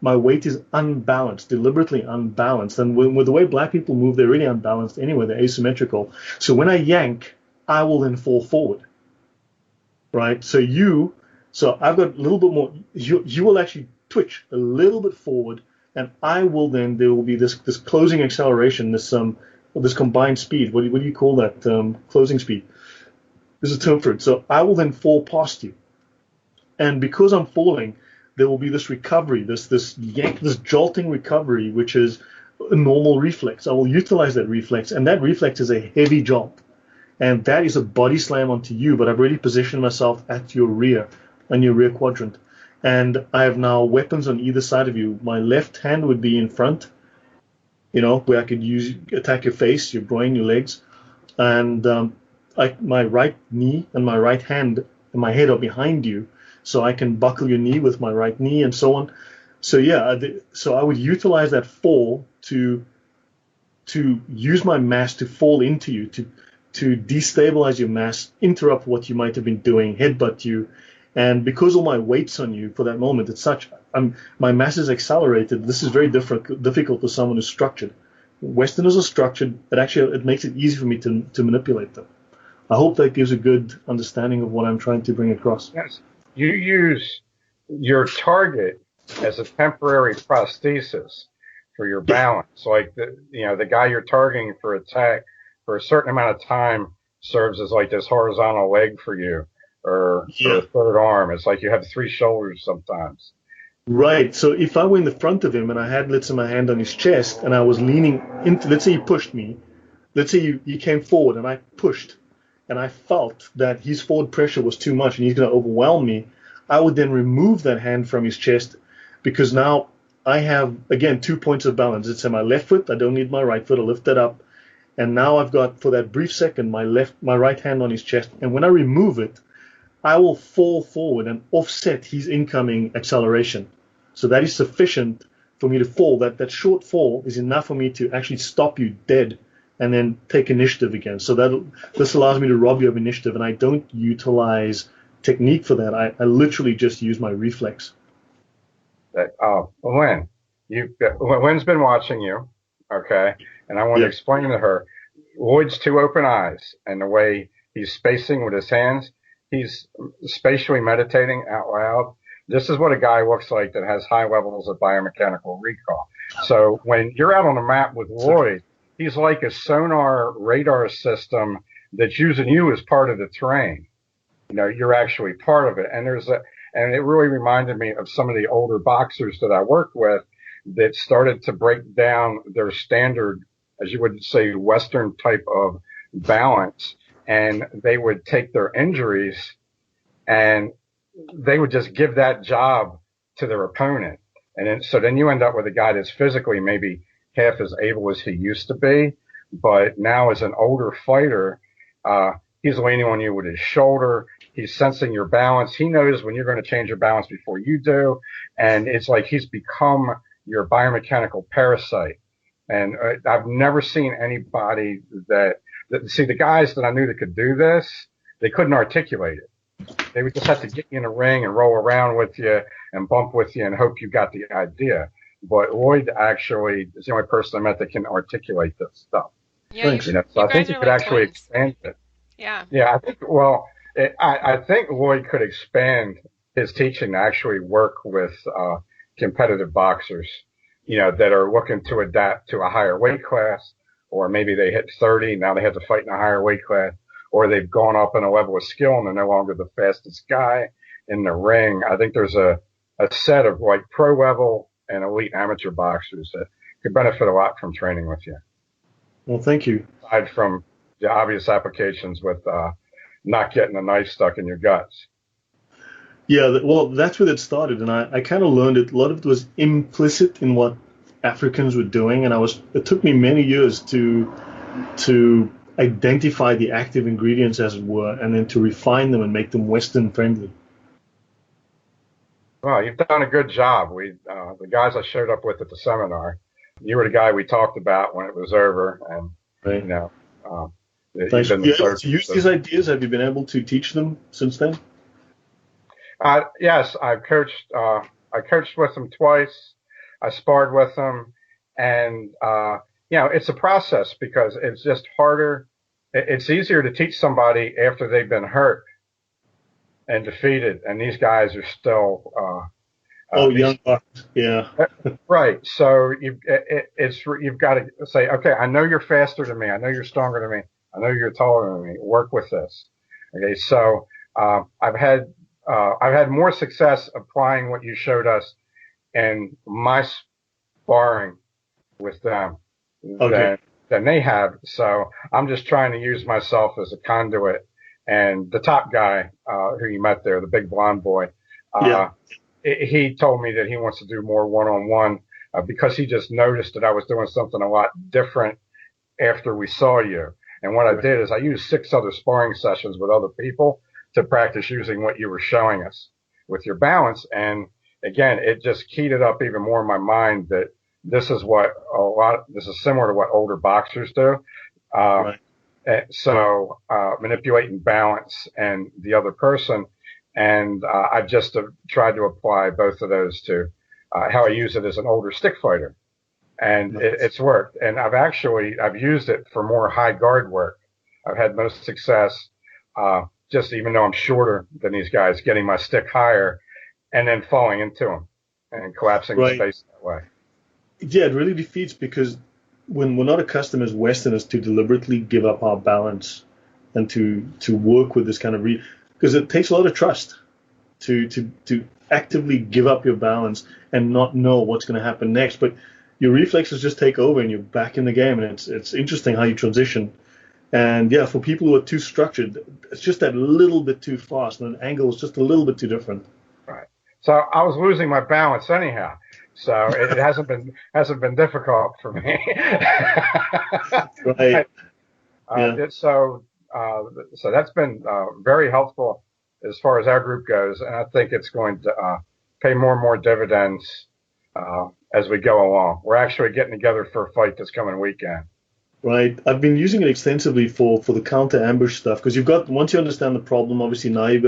Speaker 5: my weight is unbalanced, deliberately unbalanced, and with the way black people move, they're really unbalanced anyway, they're asymmetrical. So when I yank, I will then fall forward, right? So I've got a little bit more, you will actually twitch a little bit forward, and there will be this closing acceleration, this combined speed. What do you call that? Closing speed. There's a term for it. So I will then fall past you. And because I'm falling, there will be this recovery, this jolting recovery, which is a normal reflex. I will utilize that reflex, and that reflex is a heavy jolt. And that is a body slam onto you, but I've already positioned myself at your rear, on your rear quadrant. And I have now weapons on either side of you. My left hand would be in front, where I could attack your face, your groin, your legs. And my right knee and my right hand and my head are behind you, so I can buckle your knee with my right knee and so on. So so I would utilize that fall to use my mass to fall into you, to destabilize your mass, interrupt what you might have been doing, headbutt you. And because all my weight's on you for that moment, my mass is accelerated. This is very difficult for someone who's structured. Westerners are structured. It makes it easy for me to manipulate them. I hope that gives a good understanding of what I'm trying to bring across.
Speaker 4: Yes. You use your target as a temporary prosthesis for your balance. Like the guy you're targeting for attack for a certain amount of time serves as like this horizontal leg for you, or a third arm. It's like you have three shoulders sometimes.
Speaker 5: Right. So if I were in the front of him and I had, let's say, my hand on his chest and I was leaning into, let's say he pushed me, let's say he came forward and I pushed and I felt that his forward pressure was too much and he's going to overwhelm me, I would then remove that hand from his chest, because now I have, again, 2 points of balance. It's in my left foot. I don't need my right foot. I lift that up. And now I've got, for that brief second, my right hand on his chest. And when I remove it, I will fall forward and offset his incoming acceleration. So that is sufficient for me to fall. That short fall is enough for me to actually stop you dead and then take initiative again. So this allows me to rob you of initiative, and I don't utilize technique for that. I literally just use my reflex.
Speaker 4: Lynn's been watching you, okay? And I want to explain to her, Lloyd's two open eyes and the way he's spacing with his hands, he's spatially meditating out loud. This is what a guy looks like that has high levels of biomechanical recall. So when you're out on the map with Lloyd, he's like a sonar radar system that's using you as part of the terrain. You're actually part of it. And and it really reminded me of some of the older boxers that I worked with that started to break down their standard, as you would say, Western type of balance. And they would take their injuries and they would just give that job to their opponent. And then you end up with a guy that's physically maybe half as able as he used to be, but now as an older fighter, he's leaning on you with his shoulder. He's sensing your balance. He knows when you're going to change your balance before you do. And it's like he's become your biomechanical parasite. And I've never seen anybody see, the guys that I knew that could do this, they couldn't articulate it. They would just have to get you in a ring and roll around with you and bump with you and hope you got the idea. But Lloyd actually is the only person I met that can articulate this stuff.
Speaker 3: Yeah,
Speaker 4: so I think you could actually expand it.
Speaker 3: Yeah.
Speaker 4: Yeah, I think Lloyd could expand his teaching to actually work with competitive boxers, that are looking to adapt to a higher weight class, or maybe they hit 30, now they have to fight in a higher weight class, or they've gone up in a level of skill and they're no longer the fastest guy in the ring. I think there's a set of like pro level and elite amateur boxers that could benefit a lot from training with you.
Speaker 5: Well, thank you.
Speaker 4: Aside from the obvious applications with not getting a knife stuck in your guts.
Speaker 5: Yeah, well, that's where it started, and I kind of learned it. A lot of it was implicit in what Africans were doing, and it took me many years to identify the active ingredients, as it were, and then to refine them and make them Western friendly.
Speaker 4: Well, you've done a good job. The guys I showed up with at the seminar, you were the guy we talked about when it was over, and
Speaker 5: right. Thanks. Have you been able to use these ideas? Have you been able to teach them since then?
Speaker 4: Yes, I've coached. I coached with them twice. I sparred with them, and it's a process because it's just harder. It's easier to teach somebody after they've been hurt and defeated, and these guys are still
Speaker 5: young bucks. Yeah.
Speaker 4: Right. So you've got to say, okay, I know you're faster than me. I know you're stronger than me. I know you're taller than me. Work with this. Okay. So I've had more success applying what you showed us in my sparring with them than they have. So I'm just trying to use myself as a conduit. And the top guy who you met there, the big blonde boy, he told me that he wants to do more one-on-one because he just noticed that I was doing something a lot different after we saw you. And what I did is I used 6 other sparring sessions with other people to practice using what you were showing us with your balance. And again, it just keyed it up even more in my mind that this is similar to what older boxers do.
Speaker 5: Right.
Speaker 4: So manipulating balance and the other person. And I just tried to apply both of those to how I use it as an older stick fighter. And it's worked. And I've used it for more high guard work. I've had most success just even though I'm shorter than these guys, getting my stick higher and then falling into them and collapsing the space that way.
Speaker 5: Yeah, it really defeats, because when we're not accustomed as Westerners to deliberately give up our balance and to work with this kind of because it takes a lot of trust to actively give up your balance and not know what's going to happen next. But your reflexes just take over and you're back in the game, and it's interesting how you transition. And yeah, for people who are too structured, it's just that little bit too fast, and the angle is just a little bit too different.
Speaker 4: Right. So I was losing my balance anyhow. So it hasn't been difficult for me.
Speaker 5: Right.
Speaker 4: So that's been very helpful as far as our group goes, and I think it's going to pay more and more dividends as we go along. We're actually getting together for a fight this coming weekend.
Speaker 5: Right. I've been using it extensively for the counter ambush stuff, because once you understand the problem, obviously now you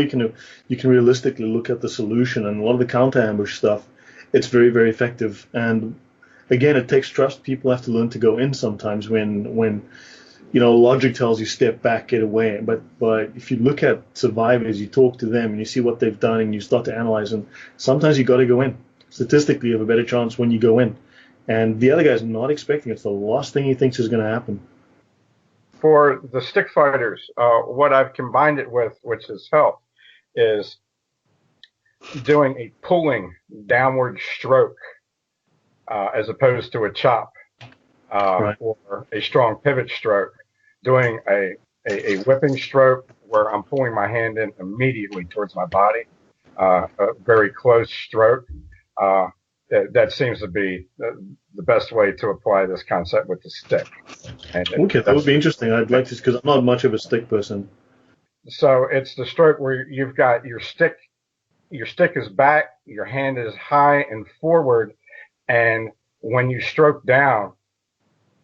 Speaker 5: can realistically look at the solution, and a lot of the counter ambush stuff, it's very, very effective. And again, it takes trust. People have to learn to go in sometimes when logic tells you step back, get away. But if you look at survivors, you talk to them and you see what they've done and you start to analyze them, sometimes you got to go in. Statistically, you have a better chance when you go in. And the other guy's not expecting it. It's the last thing he thinks is going to happen.
Speaker 4: For the stick fighters, what I've combined it with, which has helped, is doing a pulling downward stroke as opposed to a chop or a strong pivot stroke. Doing a whipping stroke where I'm pulling my hand in immediately towards my body, a very close stroke. That seems to be the best way to apply this concept with the stick.
Speaker 5: Okay, that would be interesting. I'd like to, because I'm not much of a stick person.
Speaker 4: So it's the stroke where you've got your stick is back, your hand is high and forward, and when you stroke down,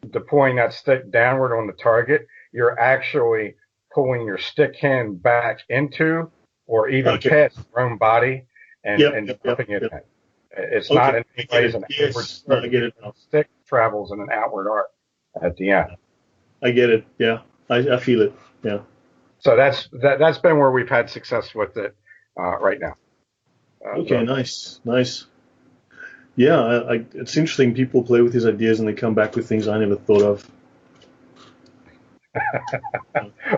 Speaker 4: deploying that stick downward on the target, you're actually pulling your stick hand back into or even past your own body and flipping it in. It's not in any ways an outward stroke.
Speaker 5: I get it now.
Speaker 4: The stick travels in an outward arc at the end.
Speaker 5: I get it. Yeah, I feel it. Yeah.
Speaker 4: So that's been where we've had success with it right now.
Speaker 5: Okay, nice. Yeah, it's interesting. People play with these ideas and they come back with things I never thought of.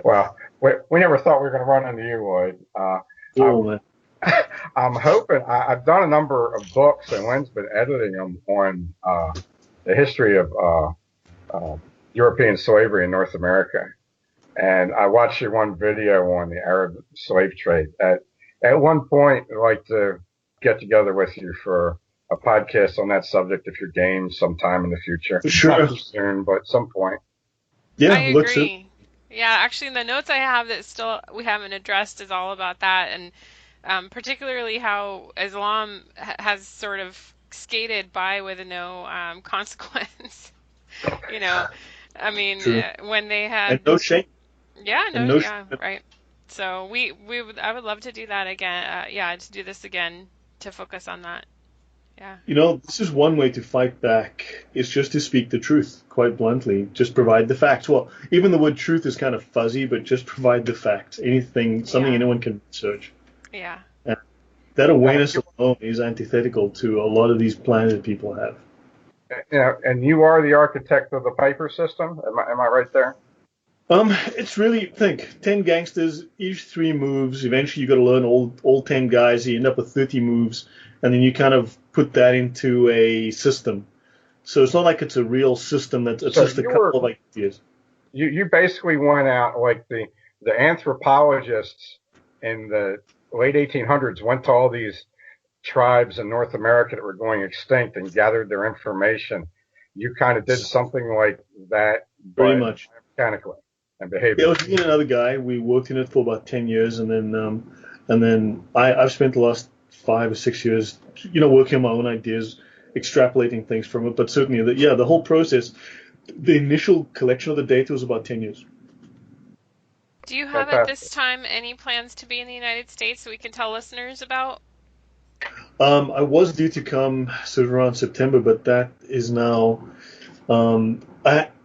Speaker 4: Well, we never thought we were going to run into you, Lloyd. I'm hoping. I've done a number of books, and Lynn's been editing them on the history of European slavery in North America. And I watched your one video on the Arab slave trade. At one point, I'd like to get together with you for a podcast on that subject if you're game sometime in the future.
Speaker 5: Sure.
Speaker 4: Not too soon, but at some point.
Speaker 5: Yeah,
Speaker 3: I agree. Yeah, actually, the notes I have that still we haven't addressed is all about that, and particularly how Islam has sort of skated by with no consequence. I mean, when they had
Speaker 5: and no shame.
Speaker 3: Yeah, right. So I would love to do that again. To do this again to focus on that. Yeah.
Speaker 5: This is one way to fight back. It's just to speak the truth, quite bluntly. Just provide the facts. Well, even the word truth is kind of fuzzy, but just provide the facts. Something anyone can research.
Speaker 3: Yeah.
Speaker 5: And that awareness alone is antithetical to a lot of these plans that people have.
Speaker 4: And you are the architect of the Piper system. Am I right there?
Speaker 5: It's really, 10 gangsters, each 3 moves. Eventually you got to learn all 10 guys. You end up with 30 moves, and then you kind of put that into a system. So it's not like it's a real system. It's just a couple of ideas.
Speaker 4: You basically went out like the anthropologists in the late 1800s went to all these tribes in North America that were going extinct and gathered their information. You kind of did something like that,
Speaker 5: very much
Speaker 4: mechanically and behaviorally.
Speaker 5: Yeah, I was me and another guy. We worked in it for about 10 years, and then I've spent the last 5 or 6 years, working on my own ideas, extrapolating things from it. But certainly, the whole process, the initial collection of the data was about 10 years.
Speaker 3: Do you have at this time any plans to be in the United States that we can tell listeners about?
Speaker 5: I was due to come sort of around September, but that is now.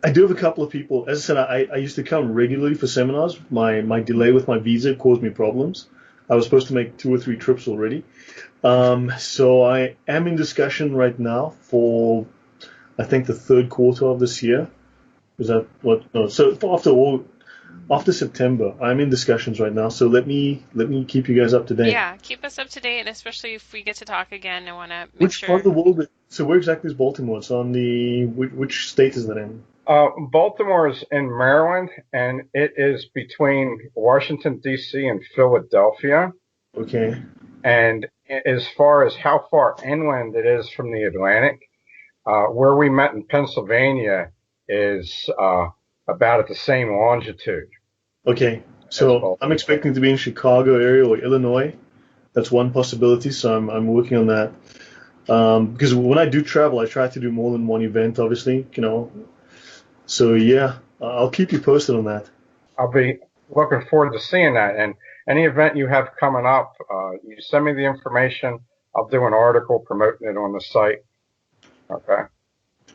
Speaker 5: I do have a couple of people. As I said, I used to come regularly for seminars. My delay with my visa caused me problems. I was supposed to make 2 or 3 trips already. So I am in discussion right now for, I think, the third quarter of this year. Is that what? No. So after September, I'm in discussions right now. So let me keep you guys up to date.
Speaker 3: Yeah, keep us up to date, and especially if we get to talk again, I want to make
Speaker 5: Which
Speaker 3: sure.
Speaker 5: part of the world? So where exactly is Baltimore? It's on the which state is that in?
Speaker 4: Baltimore is in Maryland, and it is between Washington, D.C. and Philadelphia.
Speaker 5: Okay.
Speaker 4: And as far as how far inland it is from the Atlantic, where we met in Pennsylvania is about at the same longitude.
Speaker 5: Okay. So I'm expecting to be in Chicago area or Illinois. That's one possibility. So I'm working on that. Because when I do travel, I try to do more than one event, obviously, So yeah, I'll keep you posted on that.
Speaker 4: I'll be looking forward to seeing that. And any event you have coming up, you send me the information. I'll do an article promoting it on the site. Okay.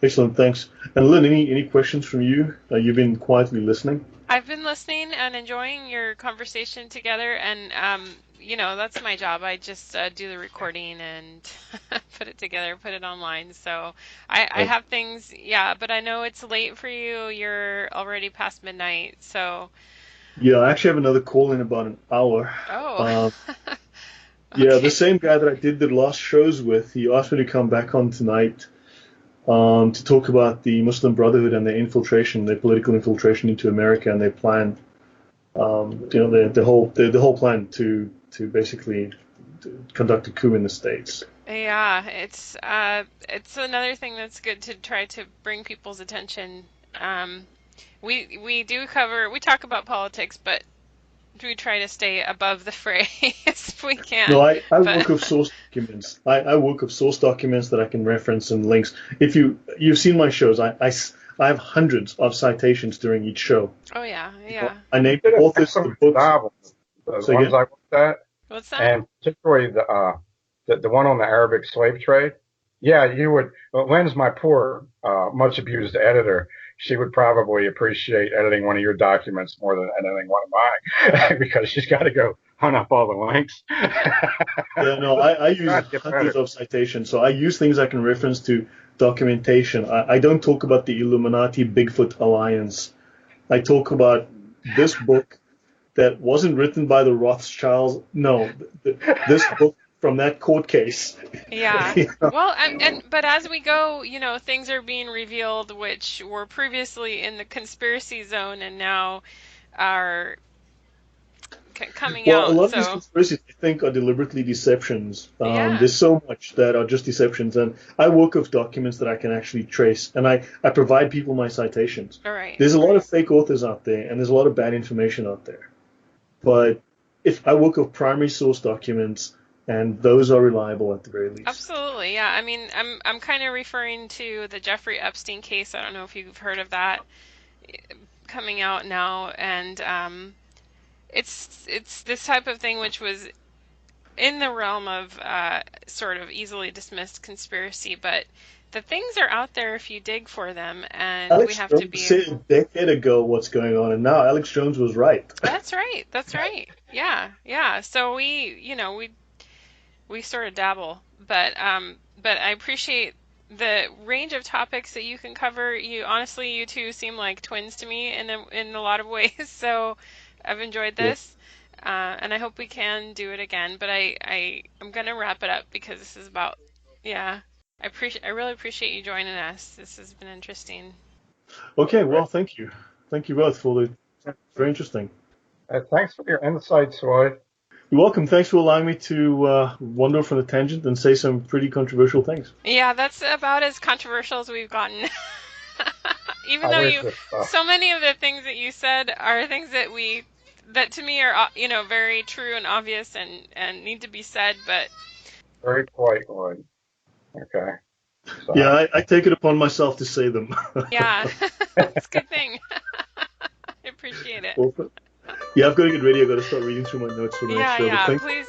Speaker 5: Excellent, thanks. And Lynn, any questions from you? You've been quietly listening.
Speaker 3: I've been listening and enjoying your conversation together, and that's my job. I just do the recording and put it together, put it online. So I have things, but I know it's late for you. You're already past midnight, so.
Speaker 5: Yeah, I actually have another call in about an hour.
Speaker 3: Oh.
Speaker 5: Yeah, the same guy that I did the last shows with, he asked me to come back on tonight to talk about the Muslim Brotherhood and their infiltration, their political infiltration into America, and their plan, the whole plan to basically conduct a coup in the States.
Speaker 3: Yeah, it's another thing that's good to try to bring people's attention. We talk about politics, but we try to stay above the fray if we can.
Speaker 5: No, I work with source documents. I work with source documents that I can reference and links. If you've seen my shows, I have hundreds of citations during each show.
Speaker 3: Oh yeah.
Speaker 4: I named authors of the books. Novels, the ones I looked at.
Speaker 3: What's that?
Speaker 4: And particularly the one on the Arabic slave trade. Yeah, you would. Well, Lynn's my poor, much abused editor. She would probably appreciate editing one of your documents more than editing one of mine because she's got to go hunt up all the links.
Speaker 5: Yeah, no, I use hundreds of citations. So I use things I can reference to documentation. I don't talk about the Illuminati Bigfoot Alliance. I talk about this book that wasn't written by the Rothschilds. No, this book from that court case.
Speaker 3: Yeah. Well, but as we go, things are being revealed which were previously in the conspiracy zone and now are coming out.
Speaker 5: Well, a lot of these conspiracies, I think, are deliberately deceptions. There's so much that are just deceptions, and I work with documents that I can actually trace, and I provide people my citations.
Speaker 3: All right.
Speaker 5: There's a lot of fake authors out there, and there's a lot of bad information out there. But if I work with primary source documents, and those are reliable at the very least.
Speaker 3: Absolutely, yeah. I mean, I'm kind of referring to the Jeffrey Epstein case. I don't know if you've heard of that coming out now, and it's this type of thing which was in the realm of sort of easily dismissed conspiracy, but the things are out there if you dig for them, and we have to be.
Speaker 5: Alex Jones said a decade ago what's going on, and now Alex Jones was right.
Speaker 3: That's right. Yeah. So we sort of dabble, but I appreciate the range of topics that you can cover. You two seem like twins to me in a lot of ways. So I've enjoyed this, and I hope we can do it again. But I'm gonna wrap it up because this is about I really appreciate you joining us. This has been interesting.
Speaker 5: Okay, well, thank you both for the very interesting.
Speaker 4: Thanks for your insights, Lloyd.
Speaker 5: You're welcome. Thanks for allowing me to wander off on a tangent and say some pretty controversial things.
Speaker 3: Yeah, that's about as controversial as we've gotten. Even though so many of the things that you said are things that to me are very true and obvious and need to be said, but
Speaker 4: very polite, Lloyd. Okay. So.
Speaker 5: Yeah, I take it upon myself to say them.
Speaker 3: Yeah, it's a good thing. I appreciate it.
Speaker 5: Yeah, I've got to get ready. I've got to start reading through my notes for the next show.
Speaker 3: Yeah, please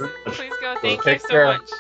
Speaker 3: go. Thank you so
Speaker 4: care.
Speaker 3: much.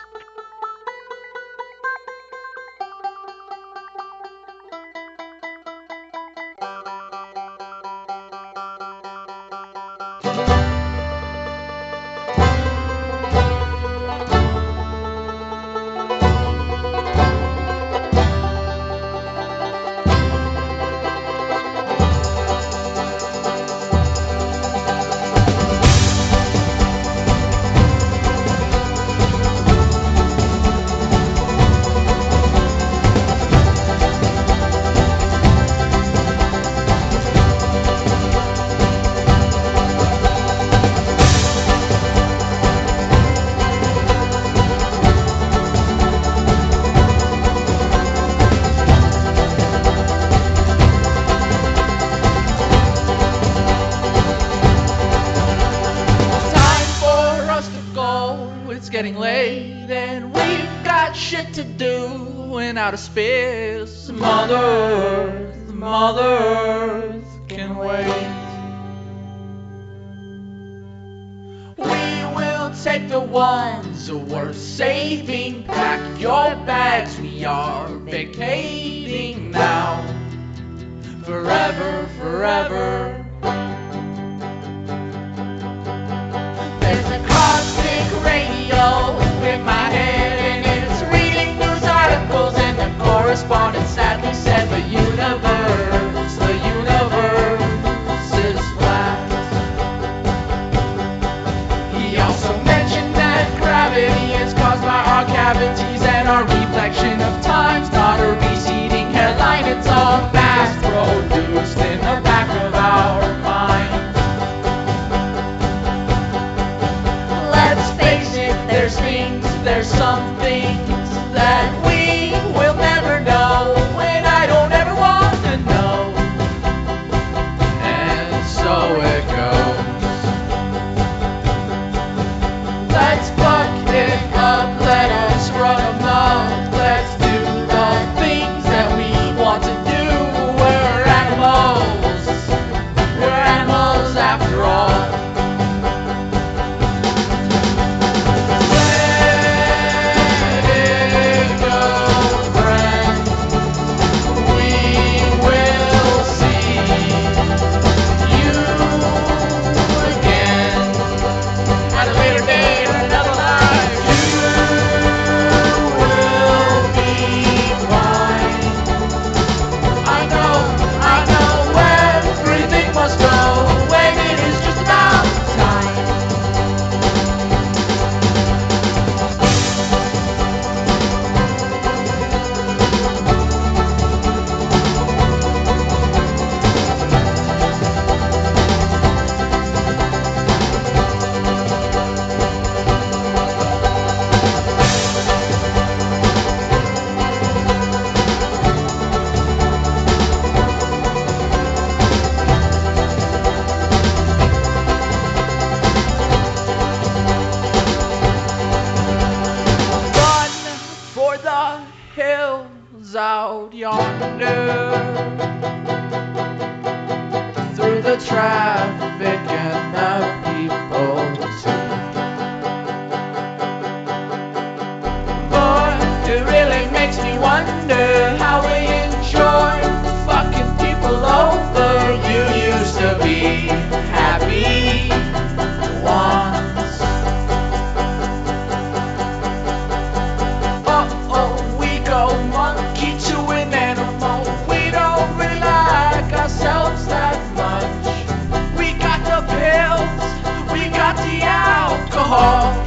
Speaker 2: to do in outer space. Mother Earth can wait. We will take the ones worth saving. Pack your bags, we are vacating now. Forever, forever. There's a cosmic radio in my head, and it's reading news articles, and the correspondent sadly said the universe is flat. He also mentioned that gravity is caused by our cavities and our reflection of time's not a receding headline, it's all mass produced in the back of our minds. Let's face it, there's some things that we will never know, and I don't ever want to know. And so it goes. Let's fuck it up, let us run amok, let's do the things that we want to do. We're animals after all. Let it go, friend. We will see you again at a later date or another life. You will be fine. I know everything must go when it is just about time. Run for the hills out yonder, through the traffic and the people too. Boy, it really makes me wonder how we enjoy fucking people over. You used to be happy once. We go monkey to an animal. We don't really like ourselves that much. We got the pills, we got the alcohol.